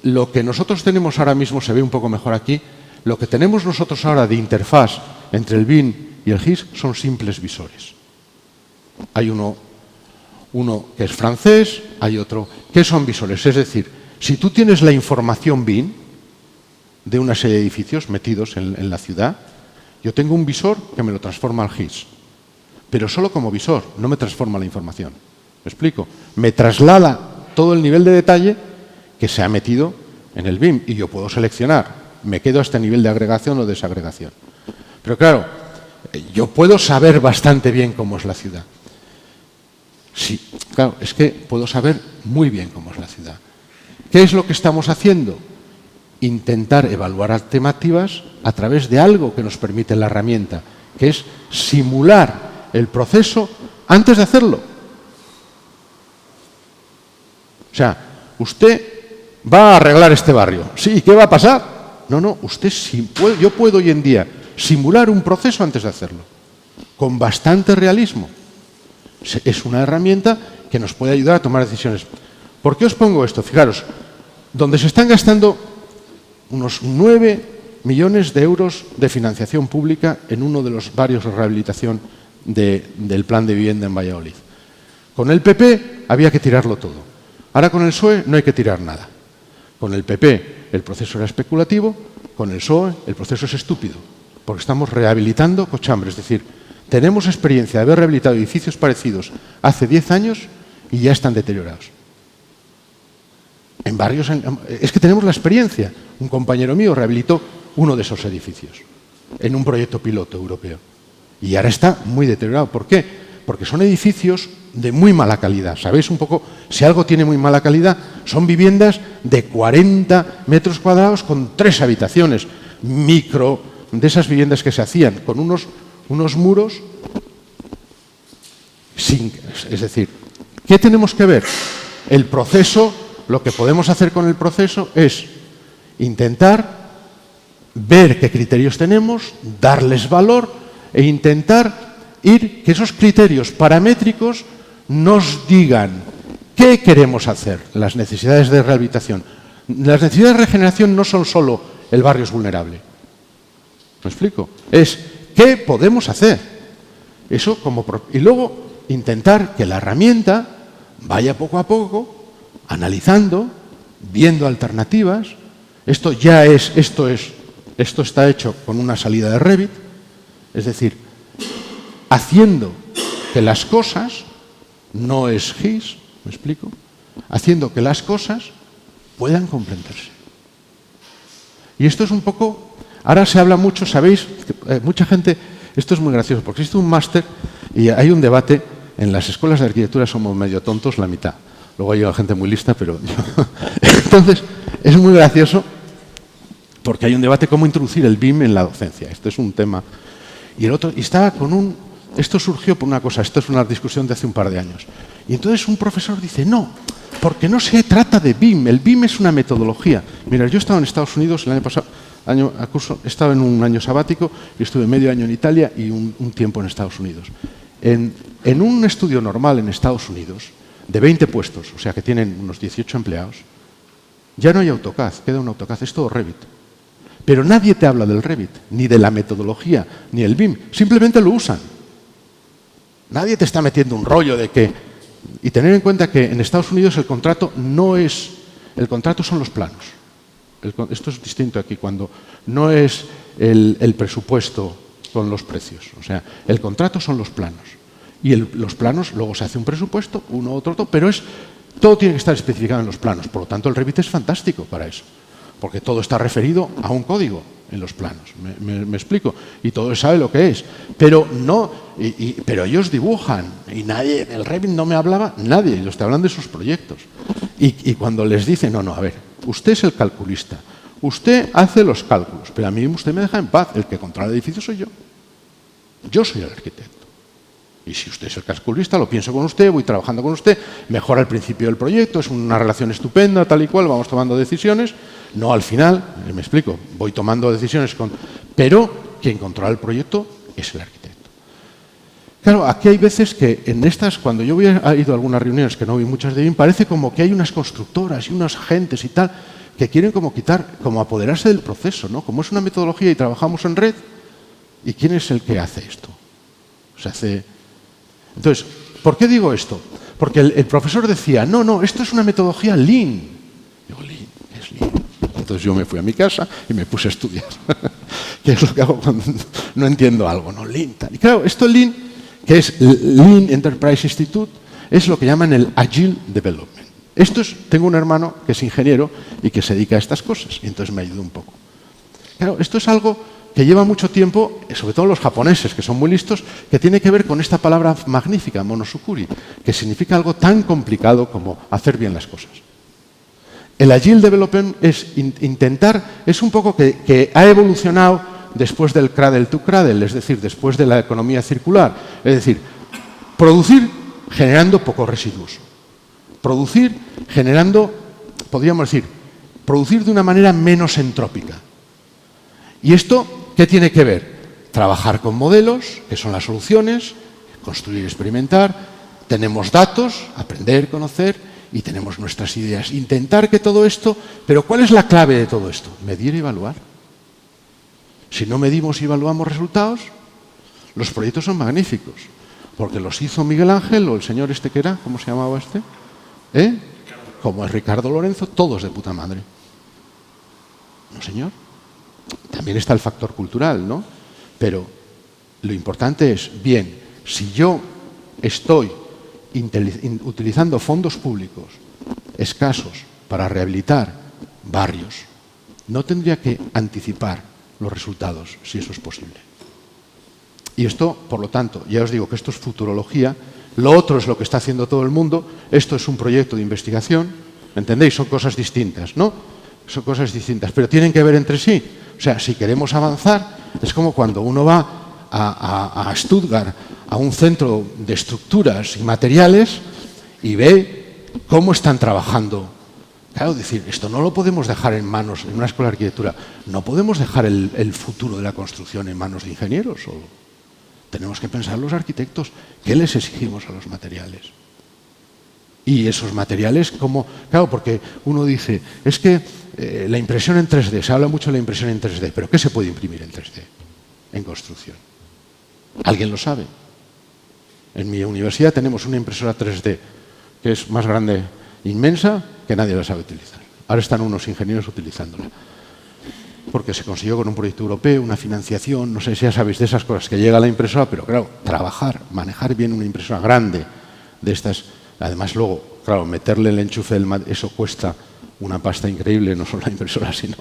lo que nosotros tenemos ahora mismo, se ve un poco mejor aquí, lo que tenemos nosotros ahora de interfaz entre el BIM y el GIS son simples visores. Hay uno que es francés, hay otro. ¿Qué son visores? Es decir, si tú tienes la información BIM de una serie de edificios metidos en la ciudad, yo tengo un visor que me lo transforma al GIS, pero solo como visor, no me transforma la información. ¿Me explico? Me traslada todo el nivel de detalle que se ha metido en el BIM y yo puedo seleccionar, me quedo a este nivel de agregación o desagregación. Pero claro, yo puedo saber bastante bien cómo es la ciudad. Sí, claro, es que puedo saber muy bien cómo es la ciudad. ¿Qué es lo que estamos haciendo? Intentar evaluar alternativas a través de algo que nos permite la herramienta, que es simular el proceso antes de hacerlo. O sea, usted va a arreglar este barrio. Sí, ¿qué va a pasar? No, yo puedo hoy en día simular un proceso antes de hacerlo, con bastante realismo. Es una herramienta que nos puede ayudar a tomar decisiones. ¿Por qué os pongo esto? Fijaros, donde se están gastando unos 9 millones de euros de financiación pública en uno de los barrios de rehabilitación del plan de vivienda en Valladolid. Con el PP había que tirarlo todo. Ahora con el PSOE no hay que tirar nada. Con el PP el proceso era especulativo, con el PSOE el proceso es estúpido, porque estamos rehabilitando Cochambre. Es decir, tenemos experiencia de haber rehabilitado edificios parecidos hace 10 años y ya están deteriorados. En barrios, es que tenemos la experiencia. Un compañero mío rehabilitó uno de esos edificios en un proyecto piloto europeo y ahora está muy deteriorado. ¿Por qué? Porque son edificios de muy mala calidad. ¿Sabéis un poco? Si algo tiene muy mala calidad, son viviendas de 40 metros cuadrados con 3 habitaciones, micro, de esas viviendas que se hacían con unos muros sin... Es decir, ¿qué tenemos que ver? El proceso, lo que podemos hacer con el proceso es intentar ver qué criterios tenemos, darles valor e intentar que esos criterios paramétricos nos digan qué queremos hacer, las necesidades de rehabilitación. Las necesidades de regeneración no son solo el barrio es vulnerable. ¿Me explico? Es, ¿qué podemos hacer? Eso y luego intentar que la herramienta vaya poco a poco, analizando, viendo alternativas. Esto está hecho con una salida de Revit, es decir, haciendo que las cosas, no es GIS, ¿me explico? Haciendo que las cosas puedan comprenderse. Y esto es un poco, ahora se habla mucho, ¿sabéis? Mucha gente, esto es muy gracioso, porque existe un máster y hay un debate, en las escuelas de arquitectura somos medio tontos la mitad. Luego hay gente muy lista, pero... Entonces, es muy gracioso porque hay un debate cómo introducir el BIM en la docencia. Este es un tema. Y el otro, y estaba con un... Esto surgió por una cosa, esto es una discusión de hace un par de años. Y entonces un profesor dice, no, porque no se trata de BIM, el BIM es una metodología. Mira, yo estaba en Estados Unidos el año pasado, he estado en un año sabático y estuve medio año en Italia y un tiempo en Estados Unidos. En un estudio normal en Estados Unidos, de 20 puestos, o sea que tienen unos 18 empleados, ya no hay AutoCAD, queda un AutoCAD, es todo Revit. Pero nadie te habla del Revit, ni de la metodología, ni el BIM, simplemente lo usan. Nadie te está metiendo un rollo de que... Y tener en cuenta que en Estados Unidos el contrato no es... El contrato son los planos. Esto es distinto aquí, cuando no es el presupuesto con los precios. O sea, el contrato son los planos. Y los planos, luego se hace un presupuesto, uno, otro, pero todo tiene que estar especificado en los planos. Por lo tanto, el Revit es fantástico para eso. Porque todo está referido a un código en los planos. ¿Me explico? Y todo sabe lo que es. Pero no... pero ellos dibujan. Y nadie, el Revit no me hablaba, nadie. Ellos te hablan de sus proyectos. Y cuando les dicen, no, a ver, usted es el calculista. Usted hace los cálculos. Pero a mí usted me deja en paz. El que controla el edificio soy yo. Yo soy el arquitecto. Y si usted es el calculista, lo pienso con usted, voy trabajando con usted, mejora el principio del proyecto, es una relación estupenda, tal y cual, vamos tomando decisiones. No al final, me explico, voy tomando decisiones pero quien controla el proyecto es el arquitecto. Claro, aquí hay veces que en estas, cuando yo he ido a algunas reuniones, que no vi muchas de BIM, parece como que hay unas constructoras y unas agentes y tal, que quieren como apoderarse del proceso, ¿no? Como es una metodología y trabajamos en red, ¿y quién es el que hace esto? Entonces, ¿por qué digo esto? Porque el profesor decía, no, esto es una metodología Lean. Digo, Lean, es Lean. Entonces yo me fui a mi casa y me puse a estudiar. ¿Qué es lo que hago cuando no entiendo algo? No, Lean, tal. Y claro, esto Lean, que es Lean Enterprise Institute, es lo que llaman el Agile Development. Tengo un hermano que es ingeniero y que se dedica a estas cosas, y entonces me ayudó un poco. Claro, esto es algo que lleva mucho tiempo, sobre todo los japoneses, que son muy listos, que tiene que ver con esta palabra magnífica, monosukuri, que significa algo tan complicado como hacer bien las cosas. El Agile Development es es un poco que ha evolucionado después del cradle to cradle, es decir, después de la economía circular. Es decir, producir generando pocos residuos. Producir generando, podríamos decir, producir de una manera menos entrópica. ¿Y esto qué tiene que ver? Trabajar con modelos, que son las soluciones, construir y experimentar, tenemos datos, aprender, conocer, y tenemos nuestras ideas. Intentar que todo esto... Pero ¿cuál es la clave de todo esto? Medir y evaluar. Si no medimos y evaluamos resultados, los proyectos son magníficos, porque los hizo Miguel Ángel o el señor este que era, ¿cómo se llamaba este? Como es Ricardo Lorenzo, todos de puta madre. ¿No, señor? También está el factor cultural, ¿no? Pero lo importante es, bien, si yo estoy utilizando fondos públicos escasos para rehabilitar barrios, no tendría que anticipar los resultados, si eso es posible. Y esto, por lo tanto, ya os digo que esto es futurología, lo otro es lo que está haciendo todo el mundo, esto es un proyecto de investigación, ¿entendéis? Son cosas distintas, ¿no? Son cosas distintas, pero tienen que ver entre sí. O sea, si queremos avanzar, es como cuando uno va a Stuttgart, a un centro de estructuras y materiales, y ve cómo están trabajando. Claro, decir, esto no lo podemos dejar en manos, en una escuela de arquitectura, no podemos dejar el futuro de la construcción en manos de ingenieros solo. Tenemos que pensar los arquitectos, ¿qué les exigimos a los materiales? Y esos materiales, como, claro, porque uno dice, es que la impresión en 3D, se habla mucho de la impresión en 3D, pero ¿qué se puede imprimir en 3D en construcción? ¿Alguien lo sabe? En mi universidad tenemos una impresora 3D que es más grande, inmensa, que nadie la sabe utilizar. Ahora están unos ingenieros utilizándola. Porque se consiguió con un proyecto europeo, una financiación, no sé si ya sabéis de esas cosas que llega a la impresora, pero claro, trabajar, manejar bien una impresora grande de estas, además luego, claro, meterle el enchufe eso cuesta una pasta increíble, no solo la impresora, sino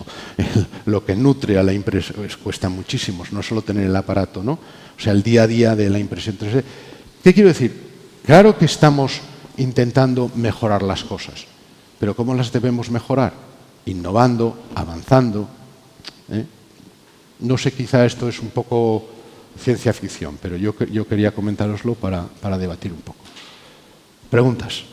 lo que nutre a la impresora, cuesta muchísimo, no solo tener el aparato, ¿no? O sea, el día a día de la impresión 3D. ¿Qué quiero decir? Claro que estamos intentando mejorar las cosas, pero ¿cómo las debemos mejorar? Innovando, avanzando. No sé, quizá esto es un poco ciencia ficción, pero yo quería comentároslo para debatir un poco. ¿Preguntas?